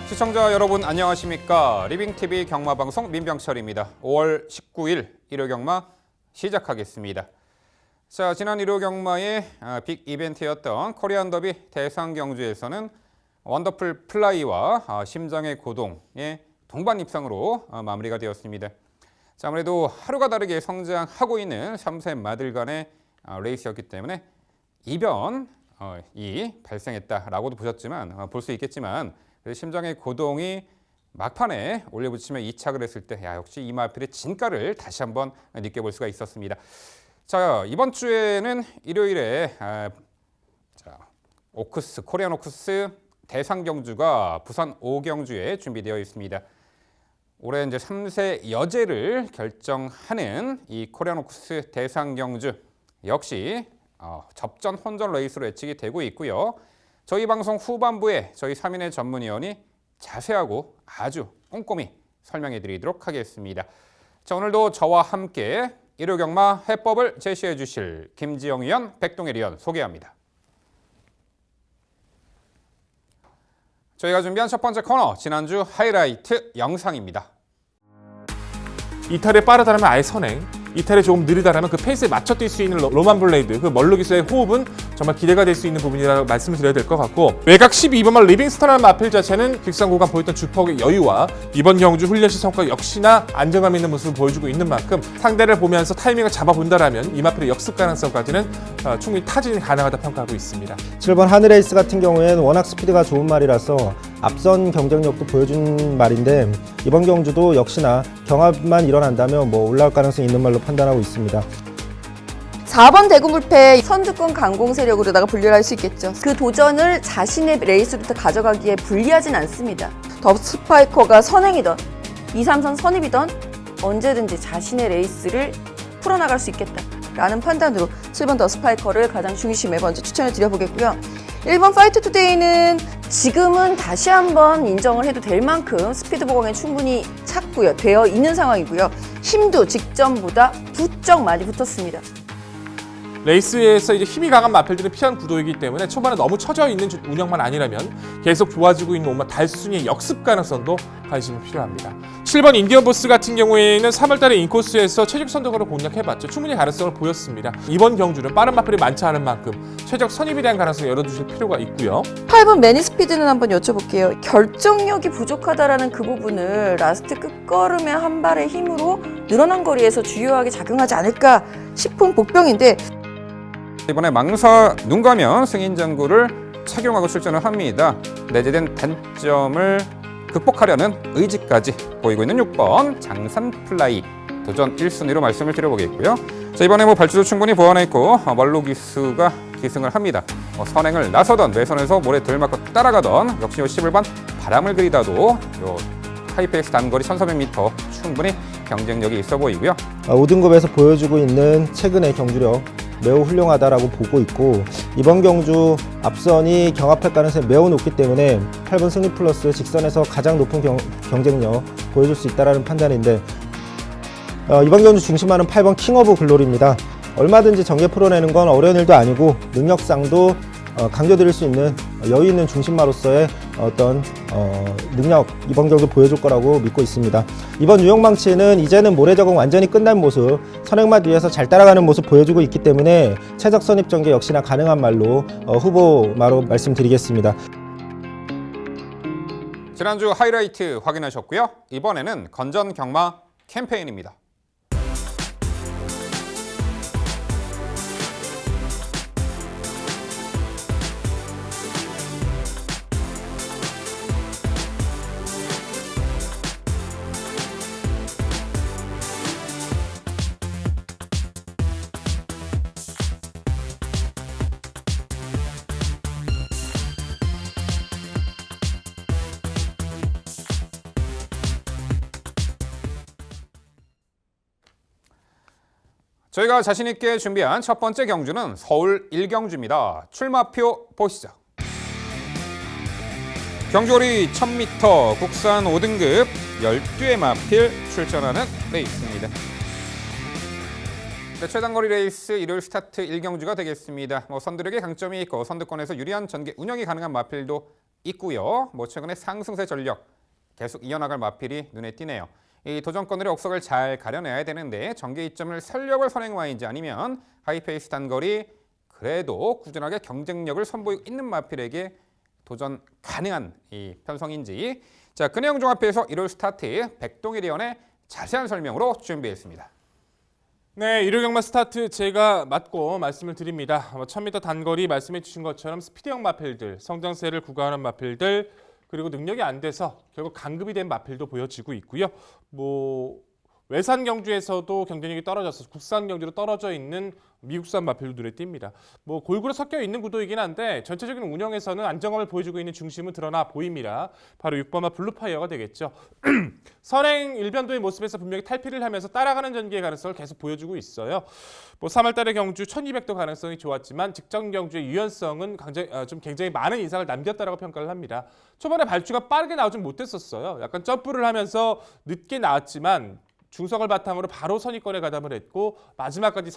시청자 여러분 안녕하십니까? 리빙TV 경마방송 민병철입니다. 5월 19일 일요 경마 시작하겠습니다. 자, 지난 일요 경마의 빅 이벤트였던 코리안 더비 대상 경주에서는 원더풀 플라이와 심장의 고동의 동반 입상으로 마무리가 되었습니다. 자, 아무래도 하루가 다르게 성장하고 있는 3세 마들 간의 레이스였기 때문에 이변이 발생했다라고도 보셨지만 볼 수 있겠지만 심장의 고동이 막판에 올려붙이며 이착을 했을 때 역시 이 마필의 진가를 다시 한번 느껴볼 수가 있었습니다. 자, 이번 주에는 일요일에 오크스 코리안 오크스 대상 경주가 부산 5경주에 준비되어 있습니다. 올해 이제 3세 여제를 결정하는 이 코리안 오크스 대상 경주 역시 접전 혼전 레이스로 예측이 되고 있고요. 저희 방송 후반부에 저희 3인의 전문위원이 자세하고 아주 꼼꼼히 설명해 드리도록 하겠습니다. 자, 오늘도 저와 함께 일요 경마 해법을 제시해 주실 김지영 위원, 백동일 위원 소개합니다. 저희가 준비한 첫 번째 코너, 지난주 하이라이트 영상입니다. 이탈에 빠르다면 아예 선행, 이탈에 조금 느리다면 그 페이스에 맞춰 뛸 수 있는 로만 블레이드, 그 멀루 기수의 호흡은 정말 기대가 될 수 있는 부분이라고 말씀을 드려야 될 것 같고, 외곽 12번만 리빙스턴이라는 마필 자체는 빅상 구간 보였던 주폭의 여유와 이번 경주 훈련 시 성과 역시나 안정감 있는 모습을 보여주고 있는 만큼 상대를 보면서 타이밍을 잡아본다라면 이 마필의 역습 가능성까지는 충분히 타진이 가능하다 평가하고 있습니다. 7번 하늘에이스 같은 경우에는 워낙 스피드가 좋은 말이라서 앞선 경쟁력도 보여준 말인데 이번 경주도 역시나 경합만 일어난다면 올라올 가능성이 있는 말로 판단하고 있습니다. 4번 대구불패 선두권 강공 세력으로다가 분류를 할 수 있겠죠. 그 도전을 자신의 레이스부터 가져가기에 불리하진 않습니다. 더 스파이커가 선행이던 2, 3선 선입이던 언제든지 자신의 레이스를 풀어나갈 수 있겠다라는 판단으로 7번 더 스파이커를 가장 중심에 먼저 추천을 드려보겠고요. 1번 파이트 투데이는 지금은 다시 한번 인정을 해도 될 만큼 스피드 보강에 충분히 찼고요. 되어 있는 상황이고요. 힘도 직전보다 부쩍 많이 붙었습니다. 레이스에서 이제 힘이 강한 마필들은 피한 구도이기 때문에 초반에 너무 처져 있는 운영만 아니라면 계속 좋아지고 있는 온마 달순이의 역습 가능성도 관심이 필요합니다. 7번 인디언 보스 같은 경우에는 3월달에 인코스에서 최적 선두권을 공략해봤죠. 충분히 가능성을 보였습니다. 이번 경주는 빠른 마필이 많지 않은 만큼 최적 선입에 대한 가능성을 열어두실 필요가 있고요. 8번 매니스피드는 한번 여쭤볼게요. 결정력이 부족하다라는 그 부분을 라스트 끝걸음의 한 발의 힘으로 늘어난 거리에서 주요하게 작용하지 않을까 싶은 복병인데 이번에 망사 눈가면 승인 장구를 착용하고 출전을 합니다. 내재된 단점을 극복하려는 의지까지 보이고 있는 6번 장산 플라이 도전 1순위로 말씀을 드려보겠고요. 자, 이번에 발주도 충분히 보완했고 멀루 기수가 기승을 합니다. 선행을 나서던 외선에서 모래 들맞고 따라가던 역시 11번 바람을 그리다도 하이페이스 단거리 1400m 충분히 경쟁력이 있어 보이고요. 5등급에서 보여주고 있는 최근의 경주력 매우 훌륭하다라고 보고 있고 이번 경주 앞선이 경합할 가능성이 매우 높기 때문에 8번 승리 플러스 직선에서 가장 높은 경쟁력 보여줄 수 있다는 판단인데 이번 경주 중심하는 8번 킹 오브 글로리입니다. 얼마든지 전개 풀어내는 건 어려운 일도 아니고 능력상도 강조드릴 수 있는 여유 있는 중심마로서의 어떤 능력 이번 경기 보여줄 거라고 믿고 있습니다. 이번 유형망치는 이제는 모래 적응 완전히 끝난 모습 선행맛 위에서 잘 따라가는 모습 보여주고 있기 때문에 최적 선입 전개 역시나 가능한 말로 후보마로 말씀드리겠습니다. 지난주 하이라이트 확인하셨고요. 이번에는 건전 경마 캠페인입니다. 저희가 자신있게 준비한 첫 번째 경주는 서울 1경주입니다. 출마표 보시죠. 경주거리 1000m 국산 5등급 12회 마필 출전하는 레이스입니다. 네, 최단거리 레이스 일요일 스타트 1경주가 되겠습니다. 선두력의 강점이 있고 선두권에서 유리한 전개 운영이 가능한 마필도 있고요. 최근에 상승세 전력 계속 이어나갈 마필이 눈에 띄네요. 이 도전권으로 옥석을 잘 가려내야 되는데 전개 이점을 설력을 선행와인지 아니면 하이페이스 단거리 그래도 꾸준하게 경쟁력을 선보이고 있는 마필에게 도전 가능한 이 편성인지 자, 그 내용 종합해서 일요일 스타트 백동일 위원의 자세한 설명으로 준비했습니다. 네, 일요 경마 스타트 제가 맡고 말씀을 드립니다. 1000m 단거리 말씀해 주신 것처럼 스피드형 마필들, 성장세를 구가하는 마필들, 그리고 능력이 안 돼서 결국 강급이 된 마필도 보여지고 있고요. 외산 경주에서도 경쟁력이 떨어져서 국산 경주로 떨어져 있는 미국산 마필도 눈에 띕니다. 골고루 섞여 있는 구도이긴 한데 전체적인 운영에서는 안정감을 보여주고 있는 중심은 드러나 보입니다. 바로 6번마 블루파이어가 되겠죠. 선행 일변도의 모습에서 분명히 탈피를 하면서 따라가는 전개의 가능성을 계속 보여주고 있어요. 3월달의 경주 1200도 가능성이 좋았지만 직전 경주의 유연성은 굉장히 많은 이상을 남겼다라고 평가를 합니다. 초반에 발주가 빠르게 나오진 못했었어요. 약간 점프를 하면서 늦게 나왔지만 중석을 바탕으로 바로 선의권에 가담을 했고 마지막까지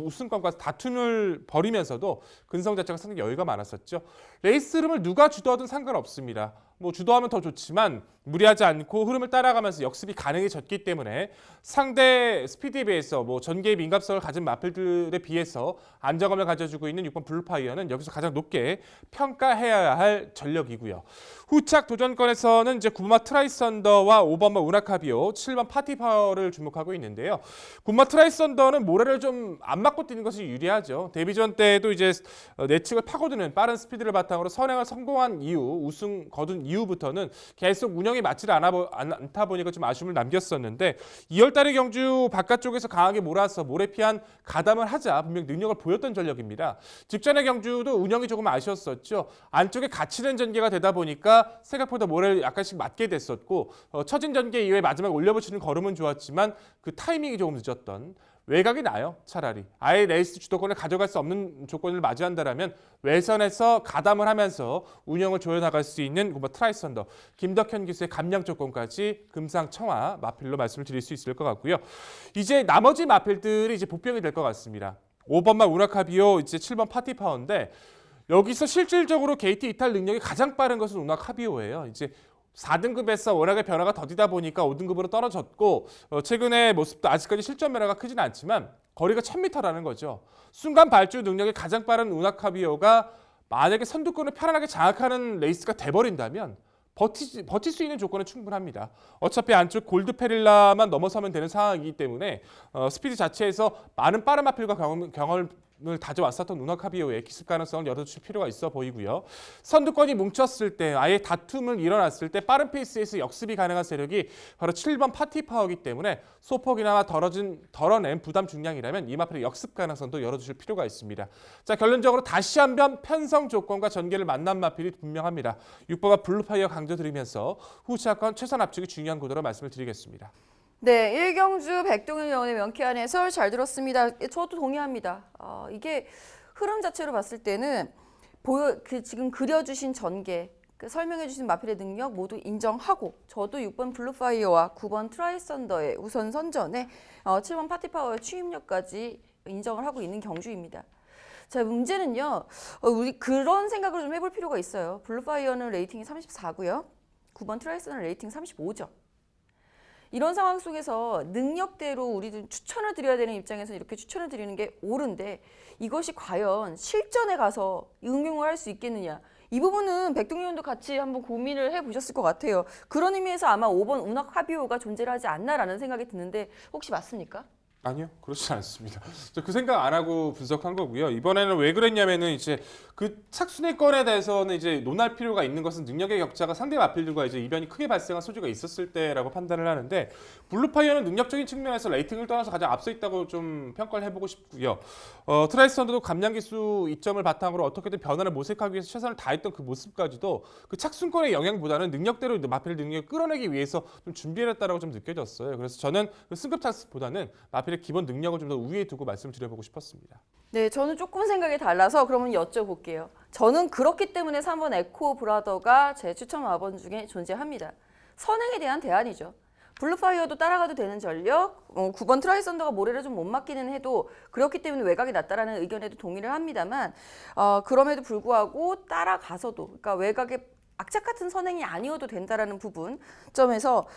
우승권과 다툼을 벌이면서도 근성 자체가 상당히 여유가 많았었죠. 레이스 흐름을 누가 주도하든 상관없습니다. 주도하면 더 좋지만 무리하지 않고 흐름을 따라가면서 역습이 가능해졌기 때문에 상대 스피드에 비해서 전개의 민감성을 가진 마필들에 비해서 안정감을 가져주고 있는 6번 블루파이어는 여기서 가장 높게 평가해야 할 전력이고요. 후착 도전권에서는 이제 9번마 트라이썬더와 5번마 우나카비오, 7번 파티파워를 주목하고 있는데요. 9번마 트라이썬더는 모래를 좀 안 맞고 뛰는 것이 유리하죠. 데뷔전 때도 이제 내측을 파고드는 빠른 스피드를 바탕으로 선행을 성공한 이후 우승 거둔 이후부터는 계속 운영이 맞지 않다 보니까 좀 아쉬움을 남겼었는데 2월달의 경주 바깥쪽에서 강하게 몰아서 모래 피한 가담을 하자 분명 능력을 보였던 전력입니다. 직전의 경주도 운영이 조금 아쉬웠었죠. 안쪽에 갇히는 전개가 되다 보니까 생각보다 모래를 약간씩 맞게 됐었고 처진 전개 이후에 마지막 올려붙이는 걸음은 좋았지만 그 타이밍이 조금 늦었던 외곽이 나요. 차라리 아예 레이스 주도권을 가져갈 수 없는 조건을 맞이한다면 외선에서 가담을 하면서 운영을 조여나갈 수 있는 트라이썬더 김덕현 기수의 감량 조건까지 금상첨화 마필로 말씀을 드릴 수 있을 것 같고요. 이제 나머지 마필들이 이제 복병이 될 것 같습니다. 5번마 우나카비오, 이제 7번 파티파워인데 여기서 실질적으로 게이트 이탈 능력이 가장 빠른 것은 우나카비오예요. 이제 4등급에서 워낙에 변화가 더디다 보니까 5등급으로 떨어졌고 최근의 모습도 아직까지 실전 변화가 크지는 않지만 거리가 1000m라는 거죠. 순간 발주 능력이 가장 빠른 우나카비오가 만약에 선두권을 편안하게 장악하는 레이스가 돼버린다면 버틸 수 있는 조건은 충분합니다. 어차피 안쪽 골드페릴라만 넘어서면 되는 상황이기 때문에 스피드 자체에서 많은 빠른 마필과 경험을 다져왔었던 우나카비오의 기습 가능성을 열어줄 필요가 있어 보이고요. 선두권이 뭉쳤을 때 아예 다툼을 일어났을 때 빠른 페이스에서 역습이 가능한 세력이 바로 7번 파티파워이기 때문에 소폭이나마 덜어낸 부담 중량이라면 이 마필의 역습 가능성도 열어주실 필요가 있습니다. 자, 결론적으로 다시 한번 편성 조건과 전개를 만난 마필이 분명합니다. 6번과 블루파이어 강조드리면서 후차권 최선 압축이 중요한 구도로 말씀을 드리겠습니다. 네, 1경주 백동일 위원의 명쾌한 해설 잘 들었습니다. 저도 동의합니다. 이게 흐름 자체로 봤을 때는 지금 그려주신 전개, 설명해주신 마필의 능력 모두 인정하고 저도 6번 블루파이어와 9번 트라이썬더의 우선 선전에 7번 파티파워의 추임력까지 인정을 하고 있는 경주입니다. 자, 문제는요. 우리 그런 생각을 좀 해볼 필요가 있어요. 블루파이어는 레이팅이 34고요. 9번 트라이썬더는 레이팅 35죠. 이런 상황 속에서 능력대로 우리들 추천을 드려야 되는 입장에서 이렇게 추천을 드리는 게 옳은데 이것이 과연 실전에 가서 응용을 할 수 있겠느냐. 이 부분은 백동일 의원도 같이 한번 고민을 해보셨을 것 같아요. 그런 의미에서 아마 5번 우나카비오가 존재를 하지 않나라는 생각이 드는데 혹시 맞습니까? 아니요, 그렇지 않습니다. 그 생각 안 하고 분석한 거고요. 이번에는 왜 그랬냐면은 이제 그 착순위권에 대해서는 이제 논할 필요가 있는 것은 능력의 격차가 상대 마필들과 이제 이변이 크게 발생한 소지가 있었을 때라고 판단을 하는데 블루파이어는 능력적인 측면에서 레이팅을 떠나서 가장 앞서 있다고 좀 평가를 해보고 싶고요. 트라이썬더도 감량 기수 이점을 바탕으로 어떻게든 변화를 모색하기 위해서 최선을 다했던 그 모습까지도 그 착순권의 영향보다는 능력대로 마필 능력을 끌어내기 위해서 좀 준비를 했다라고 좀 느껴졌어요. 그래서 저는 그 승급 찬스보다는 마필 기본 능력을 좀 더 우위에 두고 말씀을 드려보고 싶었습니다. 네, 저는 조금 생각이 달라서 그러면 여쭤볼게요. 저는 그렇기 때문에 3번 에코 브라더가 제 추천 마번 중에 존재합니다. 선행에 대한 대안이죠. 블루파이어도 따라가도 되는 전력, 9번 트라이썬더가 모래를 좀 못 맞기는 해도 그렇기 때문에 외곽이 낫다라는 의견에도 동의를 합니다만 그럼에도 불구하고 따라가서도 그러니까 외곽에 악착 같은 선행이 아니어도 된다라는 부분 점에서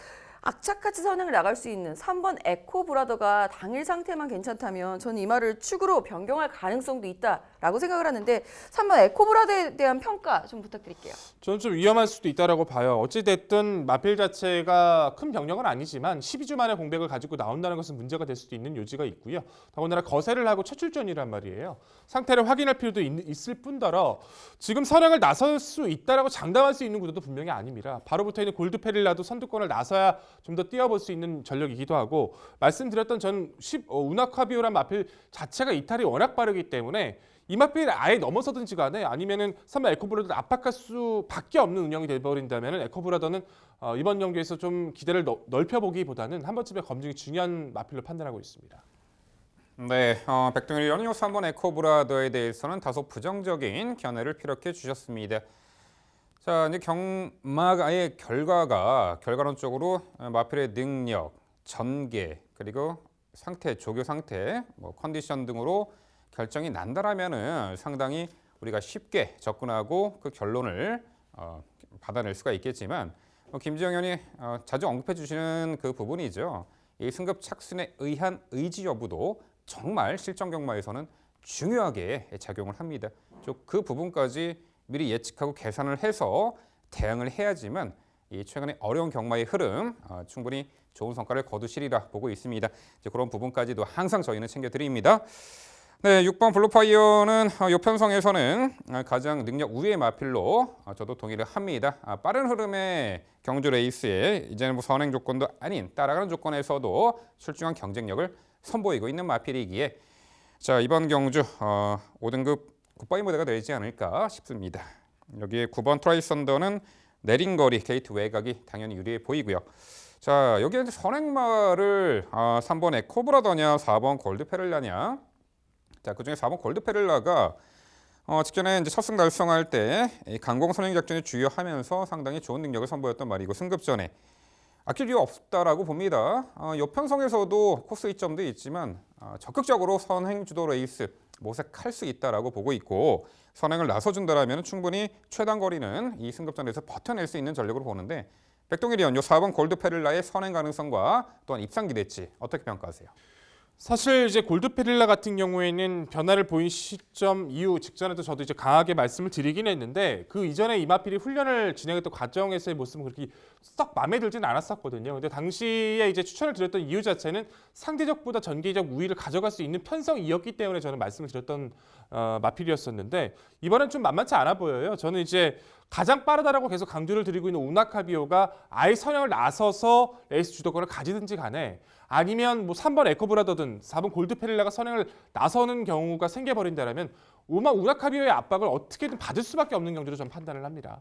악착같이 선행을 나갈 수 있는 3번 에코브라더가 당일 상태만 괜찮다면 저는 이 말을 축으로 변경할 가능성도 있다라고 생각을 하는데 3번 에코브라더에 대한 평가 좀 부탁드릴게요. 저는 좀 위험할 수도 있다라고 봐요. 어찌됐든 마필 자체가 큰 병력은 아니지만 12주 만에 공백을 가지고 나온다는 것은 문제가 될 수도 있는 요지가 있고요. 더군다나 거세를 하고 첫 출전이란 말이에요. 상태를 확인할 필요도 있을 뿐더러 지금 선행을 나설 수 있다라고 장담할 수 있는 구도도 분명히 아닙니다. 바로 붙어있는 골드페릴라도 선두권을 나서야 좀 더 뛰어볼 수 있는 전력이기도 하고 말씀드렸던 운하카비오란 마필 자체가 이탈이 워낙 빠르기 때문에 이 마필을 아예 넘어서든지 간에 아니면은 3번 에코브라더를 압박할 수밖에 없는 운영이 돼버린다면 에코브라더는 이번 경기에서 좀 기대를 넓혀보기보다는 한 번쯤에 검증이 중요한 마필로 판단하고 있습니다. 네, 백동일 의원은 3번 에코브라더에 대해서는 다소 부정적인 견해를 피력해 주셨습니다. 자, 이제 경마의 결과론적으로 마필의 능력, 전개, 그리고 상태, 조교 상태, 컨디션 등으로 결정이 난다라면은 상당히 우리가 쉽게 접근하고 그 결론을 받아낼 수가 있겠지만 김지영 의원이 자주 언급해 주시는 그 부분이죠. 이 승급 착순에 의한 의지 여부도 정말 실전 경마에서는 중요하게 작용을 합니다. 그 부분까지 미리 예측하고 계산을 해서 대응을 해야지만 이 최근의 어려운 경마의 흐름 충분히 좋은 성과를 거두시리라 보고 있습니다. 이제 그런 부분까지도 항상 저희는 챙겨드립니다. 네, 6번 블루파이어는 이 편성에서는 가장 능력 우위의 마필로 저도 동의를 합니다. 빠른 흐름의 경주 레이스에 이제는 선행 조건도 아닌 따라가는 조건에서도 출중한 경쟁력을 선보이고 있는 마필이기에 자, 이번 경주 5등급 굿바이 무대가 되지 않을까 싶습니다. 여기에 9번 트라이썬더는 내린 거리 게이트 외곽이 당연히 유리해 보이고요. 자, 여기에 이제 선행마를 3번 에코브라더냐 4번 골드페릴라냐. 자, 그중에 4번 골드페릴라가 직전에 이제 첫승 달성할 때 강공 선행 작전이 주요하면서 상당히 좋은 능력을 선보였던 말이고 승급전에 아낄 이유 없다라고 봅니다. 여편성에서도 코스 이점도 있지만 적극적으로 선행 주도 레이스 모색할 수 있다라고 보고 있고 선행을 나서준다라면 충분히 최단 거리는 이 승급전에서 버텨낼 수 있는 전력으로 보는데 백동일 의원, 요 4번 골드페릴라의 선행 가능성과 또한 입상 기대치 어떻게 평가하세요? 사실 이제 골드페릴라 같은 경우에는 변화를 보인 시점 이후 직전에도 저도 이제 강하게 말씀을 드리긴 했는데 그 이전에 이마필이 훈련을 진행했던 과정에서의 모습은 그렇게 썩 마음에 들진 않았었거든요. 근데 당시에 이제 추천을 드렸던 이유 자체는 상대적보다 전개적 우위를 가져갈 수 있는 편성이었기 때문에 저는 말씀을 드렸던 마필이었었는데 이번엔 좀 만만치 않아 보여요. 저는 이제 가장 빠르다라고 계속 강조를 드리고 있는 우나카비오가 아예 선행을 나서서 레이스 주도권을 가지든지 간에 아니면 3번 에코브라더든 4번 골드페릴라가 선행을 나서는 경우가 생겨버린다면 우나카비오의 압박을 어떻게든 받을 수밖에 없는 경주로 저는 판단을 합니다.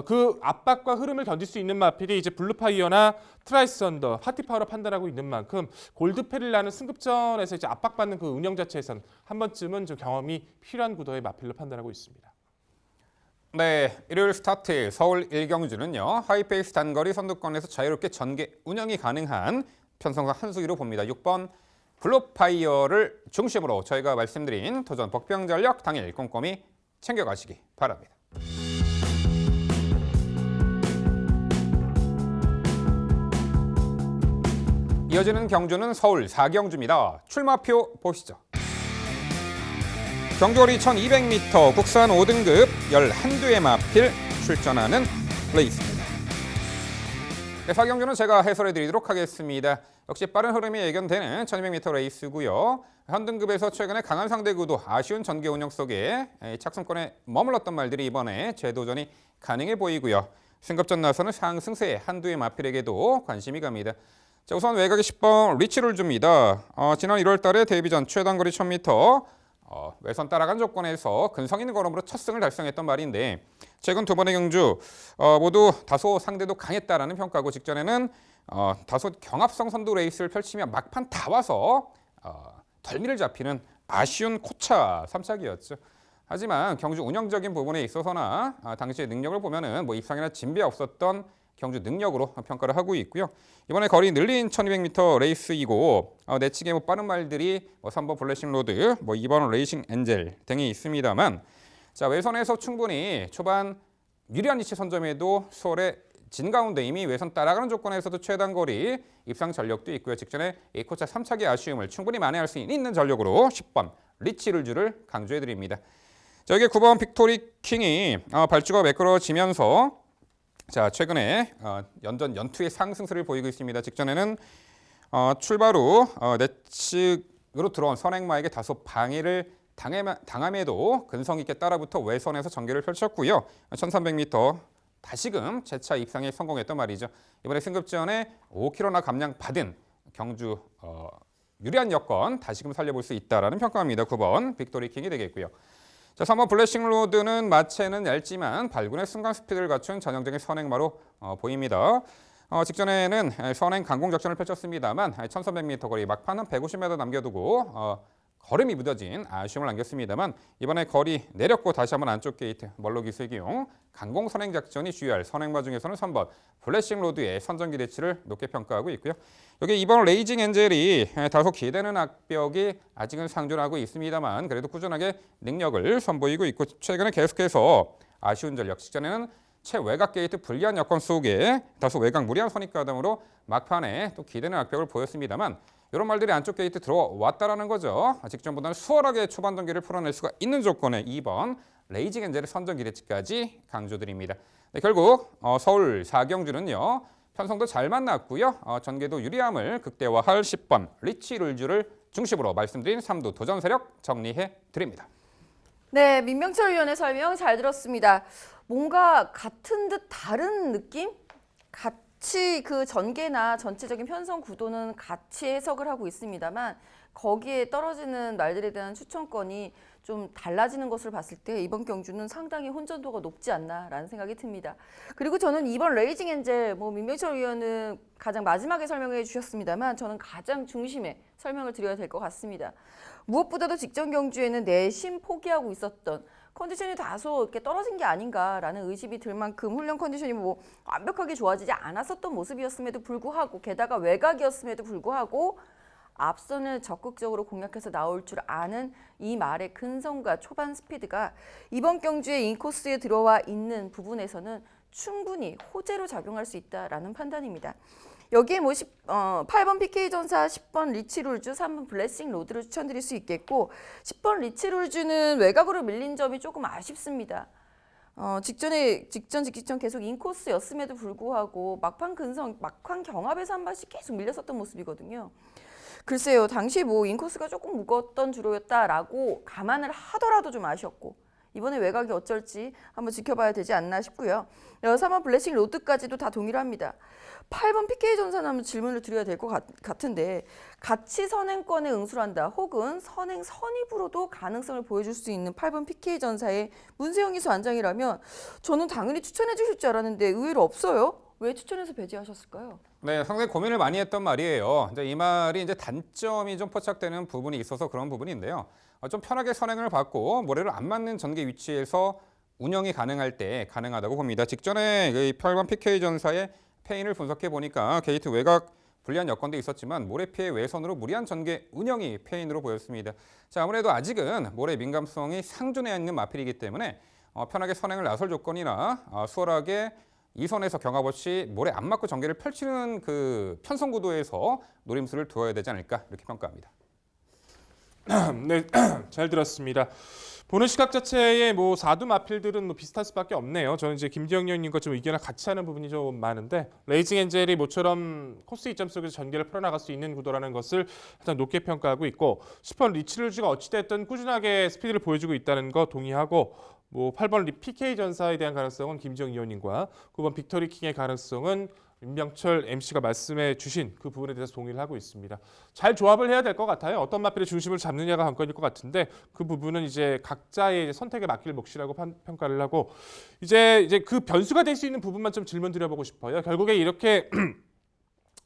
그 압박과 흐름을 견딜 수 있는 마필이 이제 블루파이어나 트라이썬더, 파티파워로 판단하고 있는 만큼 골드페릴라는 승급전에서 이제 압박받는 그 운영 자체에서는 한 번쯤은 좀 경험이 필요한 구도의 마필로 판단하고 있습니다. 네, 일요일 스타트 서울 1경주는요. 하이페이스 단거리 선두권에서 자유롭게 전개 운영이 가능한 편성상 한 수위로 봅니다. 6번 블루파이어를 중심으로 저희가 말씀드린 도전 복병전력 당일 꼼꼼히 챙겨가시기 바랍니다. 이어지는 경주는 서울 4경주입니다. 출마표 보시죠. 경주거리 1200m 국산 5등급 11두의 마필 출전하는 레이스입니다. 네, 4경주는 제가 해설해 드리도록 하겠습니다. 역시 빠른 흐름이 예견되는 1200m 레이스고요. 현등급에서 최근에 강한 상대 구도, 아쉬운 전개 운영 속에 착승권에 머물렀던 말들이 이번에 재도전이 가능해 보이고요. 승급전 나서는 상승세 한두의 마필에게도 관심이 갑니다. 자, 우선 외곽에 10번 리치룰주입니다. 지난 1월 달에 데뷔전 최단거리 1000m 외선 따라간 조건에서 근성 있는 걸음으로 첫 승을 달성했던 말인데 최근 두 번의 경주 모두 다소 상대도 강했다라는 평가고 직전에는 다소 경합성 선두 레이스를 펼치며 막판 다 와서 덜미를 잡히는 아쉬운 코차 3착이었죠. 하지만 경주 운영적인 부분에 있어서나 당시의 능력을 보면은 입상이나 진배 없었던 경주 능력으로 평가를 하고 있고요. 이번에 거리 늘린 1200m 레이스이고 내치기에 빠른 말들이 3번 블래싱 로드, 2번 레이싱 엔젤 등이 있습니다만 자, 외선에서 충분히 초반 유리한 위치 선점에도 수월에 진 가운데 이미 외선 따라가는 조건에서도 최단 거리 입상 전력도 있고요. 직전에 이 코차 3차기 아쉬움을 충분히 만회할 수 있는 전력으로 10번 리치룰주를 강조해드립니다. 자, 여기 9번 빅토리 킹이 발주가 매끄러지면서 자, 최근에 연투의 상승세를 보이고 있습니다. 직전에는 출발 후 내측으로 들어온 선행마에게 다소 방해를 당함에도 근성 있게 따라붙어 외선에서 전개를 펼쳤고요. 1300m 다시금 재차 입상에 성공했던 말이죠. 이번에 승급전에 5km나 감량 받은 경주 유리한 여건 다시금 살려볼 수 있다라는 평가입니다. 9번 빅토리 킹이 되겠고요. 자, 3번 블래싱 로드는 마체는 얇지만 발군의 순간 스피드를 갖춘 전형적인 선행마로 보입니다. 직전에는 선행 강공 작전을 펼쳤습니다만 1300m 거리 막판은 150m 남겨두고 걸음이 무뎌진 아쉬움을 남겼습니다만 이번에 거리 내렸고 다시 한번 안쪽 게이트 멀로 기술기용 강공 선행 작전이 주요할 선행마 중에서는 3번 블래싱 로드의 선전 기대치를 높게 평가하고 있고요. 여기 2번 레이징 엔젤이 다소 기대는 악벽이 아직은 상존하고 있습니다만 그래도 꾸준하게 능력을 선보이고 있고 최근에 계속해서 아쉬운 전력 직전에는 최외곽 게이트 불리한 여건 속에 다소 외곽 무리한 선입가담으로 막판에 또 기대는 악벽을 보였습니다만 이런 말들이 안쪽 게이트 들어왔다라는 거죠. 직전보다는 수월하게 초반 단계를 풀어낼 수가 있는 조건에 2번 레이징 엔젤의 선전 기대치까지 강조드립니다. 네, 결국 서울 4경주는요. 편성도 잘 만났고요. 전개도 유리함을 극대화할 10번 리치 룰주를 중심으로 말씀드린 3두 도전 세력 정리해 드립니다. 네, 민명철 위원의 설명 잘 들었습니다. 뭔가 같은 듯 다른 느낌? 같이 그 전개나 전체적인 편성 구도는 같이 해석을 하고 있습니다만 거기에 떨어지는 말들에 대한 추천권이 좀 달라지는 것을 봤을 때 이번 경주는 상당히 혼전도가 높지 않나라는 생각이 듭니다. 그리고 저는 이번 레이징 엔젤 민명철 위원은 가장 마지막에 설명해 주셨습니다만 저는 가장 중심에 설명을 드려야 될 것 같습니다. 무엇보다도 직전 경주에는 내심 포기하고 있었던 컨디션이 다소 이렇게 떨어진 게 아닌가라는 의심이 들 만큼 훈련 컨디션이 완벽하게 좋아지지 않았었던 모습이었음에도 불구하고 게다가 외곽이었음에도 불구하고 앞선을 적극적으로 공략해서 나올 줄 아는 이 말의 근성과 초반 스피드가 이번 경주의 인코스에 들어와 있는 부분에서는 충분히 호재로 작용할 수 있다라는 판단입니다. 여기에 8번 PK전사, 10번 리치룰주, 3번 블래싱 로드를 추천드릴 수 있겠고 10번 리치룰주는 외곽으로 밀린 점이 조금 아쉽습니다. 직전 계속 인코스였음에도 불구하고 막판 경합에서 한 번씩 계속 밀렸었던 모습이거든요. 글쎄요, 당시 인코스가 조금 무거웠던 주로였다라고 감안을 하더라도 좀 아쉬웠고 이번에 외곽이 어쩔지 한번 지켜봐야 되지 않나 싶고요. 3번 블래싱 로드까지도 다 동일합니다. 8번 PK전사는 한번 질문을 드려야 될 것 같은데 같이 선행권에 응수한다 혹은 선행 선입으로도 가능성을 보여줄 수 있는 8번 PK전사의 문세영 기수 안장이라면 저는 당연히 추천해 주실 줄 알았는데 의외로 없어요. 왜 추천해서 배제하셨을까요? 네, 상당히 고민을 많이 했던 말이에요. 이제 이 말이 단점이 좀 포착되는 부분이 있어서 그런 부분인데요. 좀 편하게 선행을 받고 모래를 안 맞는 전개 위치에서 운영이 가능할 때 가능하다고 봅니다. 직전에 8번 PK전사의 페인을 분석해 보니까 게이트 외곽 불리한 여건도 있었지만 모래 피해 외선으로 무리한 전개 운영이 페인으로 보였습니다. 자, 아무래도 아직은 모래 민감성이 상존해 있는 마필이기 때문에 편하게 선행을 나설 조건이나 수월하게 이선에서 경합 없이 모래 안 맞고 전개를 펼치는 그 편성 구도에서 노림수를 두어야 되지 않을까 이렇게 평가합니다. 네, 잘 들었습니다. 보는 시각 자체에 4두 마필들은 비슷할 수밖에 없네요. 저는 이제 김지영 위원님과 좀 의견을 같이 하는 부분이 좀 많은데 레이징 엔젤이 모처럼 코스 이점 속에서 전개를 풀어나갈 수 있는 구도라는 것을 가장 높게 평가하고 있고 10번 리치룰주가 어찌됐든 꾸준하게 스피드를 보여주고 있다는 거 동의하고 8번 PK 전사에 대한 가능성은 김지영 위원님과 9번 빅토리 킹의 가능성은 민명철 MC가 말씀해 주신 그 부분에 대해서 동의를 하고 있습니다. 잘 조합을 해야 될 것 같아요. 어떤 마필의 중심을 잡느냐가 관건일 것 같은데 그 부분은 이제 각자의 선택에 맡길 몫이라고 평가를 하고 이제 그 변수가 될 수 있는 부분만 좀 질문 드려보고 싶어요. 결국에 이렇게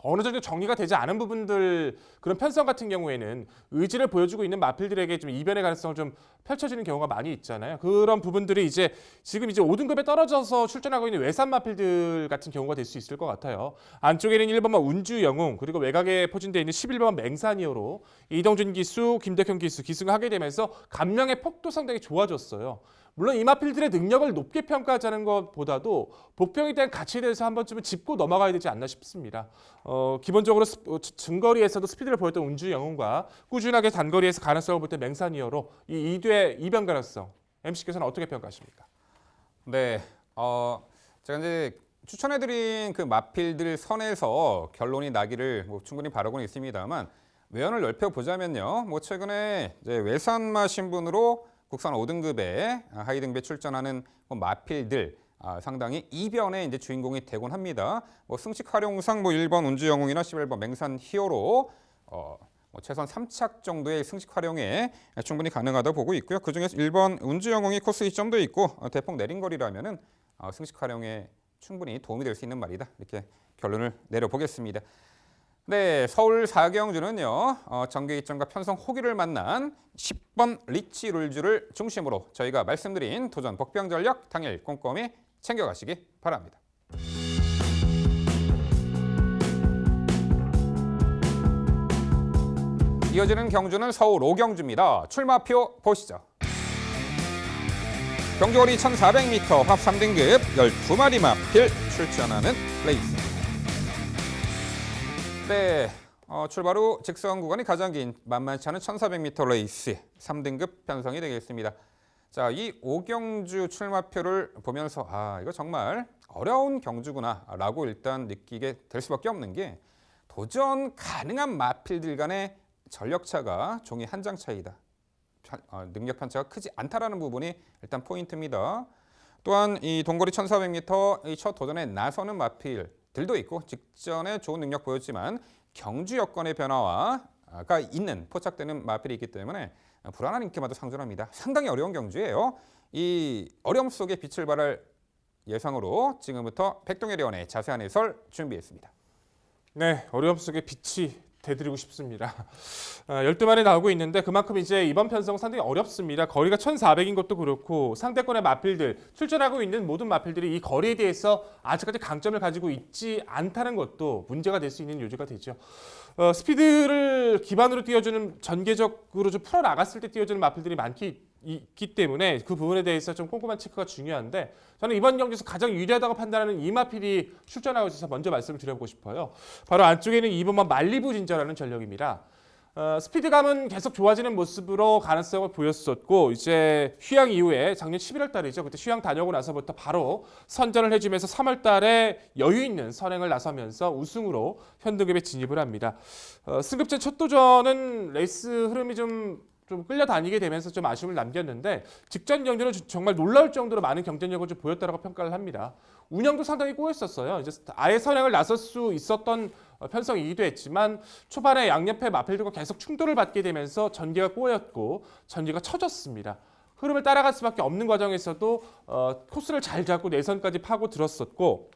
어느 정도 정리가 되지 않은 부분들 그런 편성 같은 경우에는 의지를 보여주고 있는 마필들에게 좀 이변의 가능성을 좀 펼쳐지는 경우가 많이 있잖아요. 그런 부분들이 이제 지금 이제 5등급에 떨어져서 출전하고 있는 외산 마필들 같은 경우가 될 수 있을 것 같아요. 안쪽에는 1번만 운주 영웅 그리고 외곽에 포진되어 있는 11번만 맹산이어로 이동준 기수, 김덕현 기수 기승을 하게 되면서 감량의 폭도 상당히 좋아졌어요. 물론 이 마필들의 능력을 높게 평가하자는 것보다도 복병에 대한 가치에 대해서 한 번쯤은 짚고 넘어가야 되지 않나 싶습니다. 기본적으로 증거리에서도 스피드를 보였던 운주 영웅과 꾸준하게 단거리에서 가능성을 볼 때 맹산이어로 이 2대 이변 가능성 MC께서는 어떻게 평가하십니까? 네, 제가 이제 추천해드린 그 마필들 선에서 결론이 나기를 뭐 충분히 바라고는 있습니다만 외연을 넓혀 보자면요, 뭐 최근에 이제 외산마 신분으로 국산 5등급에 하위 등급에 출전하는 마필들 상당히 이변의 이제 주인공이 되곤 합니다. 뭐 승식 활용상 뭐 1번 운주 영웅이나 11번 맹산 히어로 뭐 최소한 3착 정도의 승식 활용에 충분히 가능하다 보고 있고요. 그 중에서 1번 운주 영웅이 코스 2점도 있고 대폭 내린 거리라면은 승식 활용에 충분히 도움이 될 수 있는 말이다. 이렇게 결론을 내려보겠습니다. 네, 서울 4경주는요. 정계 이점과 편성 호기를 만난 10번 리치 룰주를 중심으로 저희가 말씀드린 도전 복병 전력 당일 꼼꼼히 챙겨가시기 바랍니다. 이어지는 경주는 서울 5경주입니다. 출마표 보시죠. 경주거리 1400m 합 3등급 12마리 마필 출전하는 레이스. 네, 출발 후 직선 구간이 가장 긴 만만치 않은 1400m 레이스 3등급 편성이 되겠습니다. 자, 이 5경주 출마표를 보면서 이거 정말 어려운 경주구나 라고 일단 느끼게 될 수밖에 없는 게 도전 가능한 마필들 간의 전력차가 종이 한 장 차이다. 능력 편차가 크지 않다라는 부분이 일단 포인트입니다. 또한 이 동거리 1400m 이 첫 도전에 나서는 마필들도 있고 직전에 좋은 능력 보였지만 경주 여건의 변화가 있는 포착되는 마필이 있기 때문에 불안한 인기마저 상존합니다. 상당히 어려운 경주예요. 이 어려움 속에 빛을 발할 예상으로 지금부터 백동열 의원의 자세한 해설 준비했습니다. 네, 어려움 속에 빛이 대드리고 싶습니다. 12마리 나오고 있는데 그만큼 이제 이번 편성 상당히 어렵습니다. 거리가 1400인 것도 그렇고 상대권의 마필들, 출전하고 있는 모든 마필들이 이 거리에 대해서 아직까지 강점을 가지고 있지 않다는 것도 문제가 될 수 있는 요지가 되죠. 스피드를 기반으로 띄워주는 전개적으로 좀 풀어나갔을 때 띄워주는 마필들이 있기 때문에 그 부분에 대해서 좀 꼼꼼한 체크가 중요한데 저는 이번 경기에서 가장 유리하다고 판단하는 이 마필이 출전하고 있어서 먼저 말씀을 드려보고 싶어요. 바로 안쪽에는 2번만 말리부 진저라는 전력입니다. 스피드감은 계속 좋아지는 모습으로 가능성을 보였었고 이제 휴양 이후에 작년 11월 달이죠. 그때 휴양 다녀오고 나서부터 바로 선전을 해주면서 3월 달에 여유 있는 선행을 나서면서 우승으로 현등급에 진입을 합니다. 승급전 첫 도전은 레이스 흐름이 좀 끌려다니게 되면서 좀 아쉬움을 남겼는데 직전 경주는 정말 놀라울 정도로 많은 경쟁력을 좀 보였다라고 평가를 합니다. 운영도 상당히 꼬였었어요. 이제 아예 선행을 나설 수 있었던 편성이기도 했지만 초반에 양옆의 마필들과 계속 충돌을 받게 되면서 전개가 꼬였고 전개가 처졌습니다. 흐름을 따라갈 수밖에 없는 과정에서도 코스를 잘 잡고 내선까지 파고 들었었고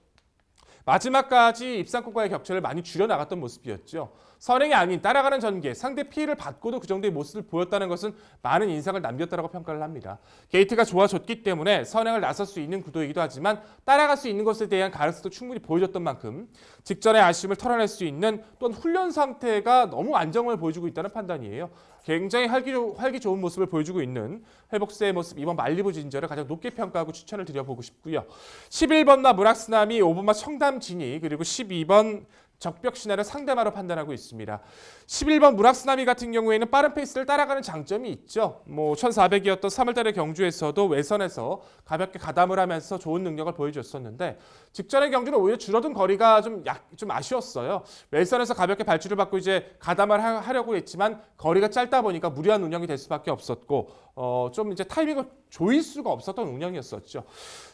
마지막까지 입상권과의 격차를 많이 줄여나갔던 모습이었죠. 선행이 아닌 따라가는 전개, 상대 피해를 받고도 그 정도의 모습을 보였다는 것은 많은 인상을 남겼다고 평가를 합니다. 게이트가 좋아졌기 때문에 선행을 나설 수 있는 구도이기도 하지만 따라갈 수 있는 것에 대한 가능성도 충분히 보여줬던 만큼 직전의 아쉬움을 털어낼 수 있는 또한 훈련 상태가 너무 안정을 보여주고 있다는 판단이에요. 굉장히 활기 좋은 모습을 보여주고 있는 회복세의 모습 이번 말리부 진저를 가장 높게 평가하고 추천을 드려보고 싶고요. 11번나 무락스나미, 5번마 청담진이 그리고 12번 적벽신화를 상대마로 판단하고 있습니다. 11번 무락스나미 같은 경우에는 빠른 페이스를 따라가는 장점이 있죠. 1400이었던 3월달의 경주에서도 외선에서 가볍게 가담을 하면서 좋은 능력을 보여줬었는데 직전의 경주는 오히려 줄어든 거리가 좀 아쉬웠어요. 외선에서 가볍게 발주를 받고 이제 가담을 하려고 했지만 거리가 짧다 보니까 무리한 운영이 될 수밖에 없었고 좀 이제 타이밍을 조일 수가 없었던 운영이었었죠.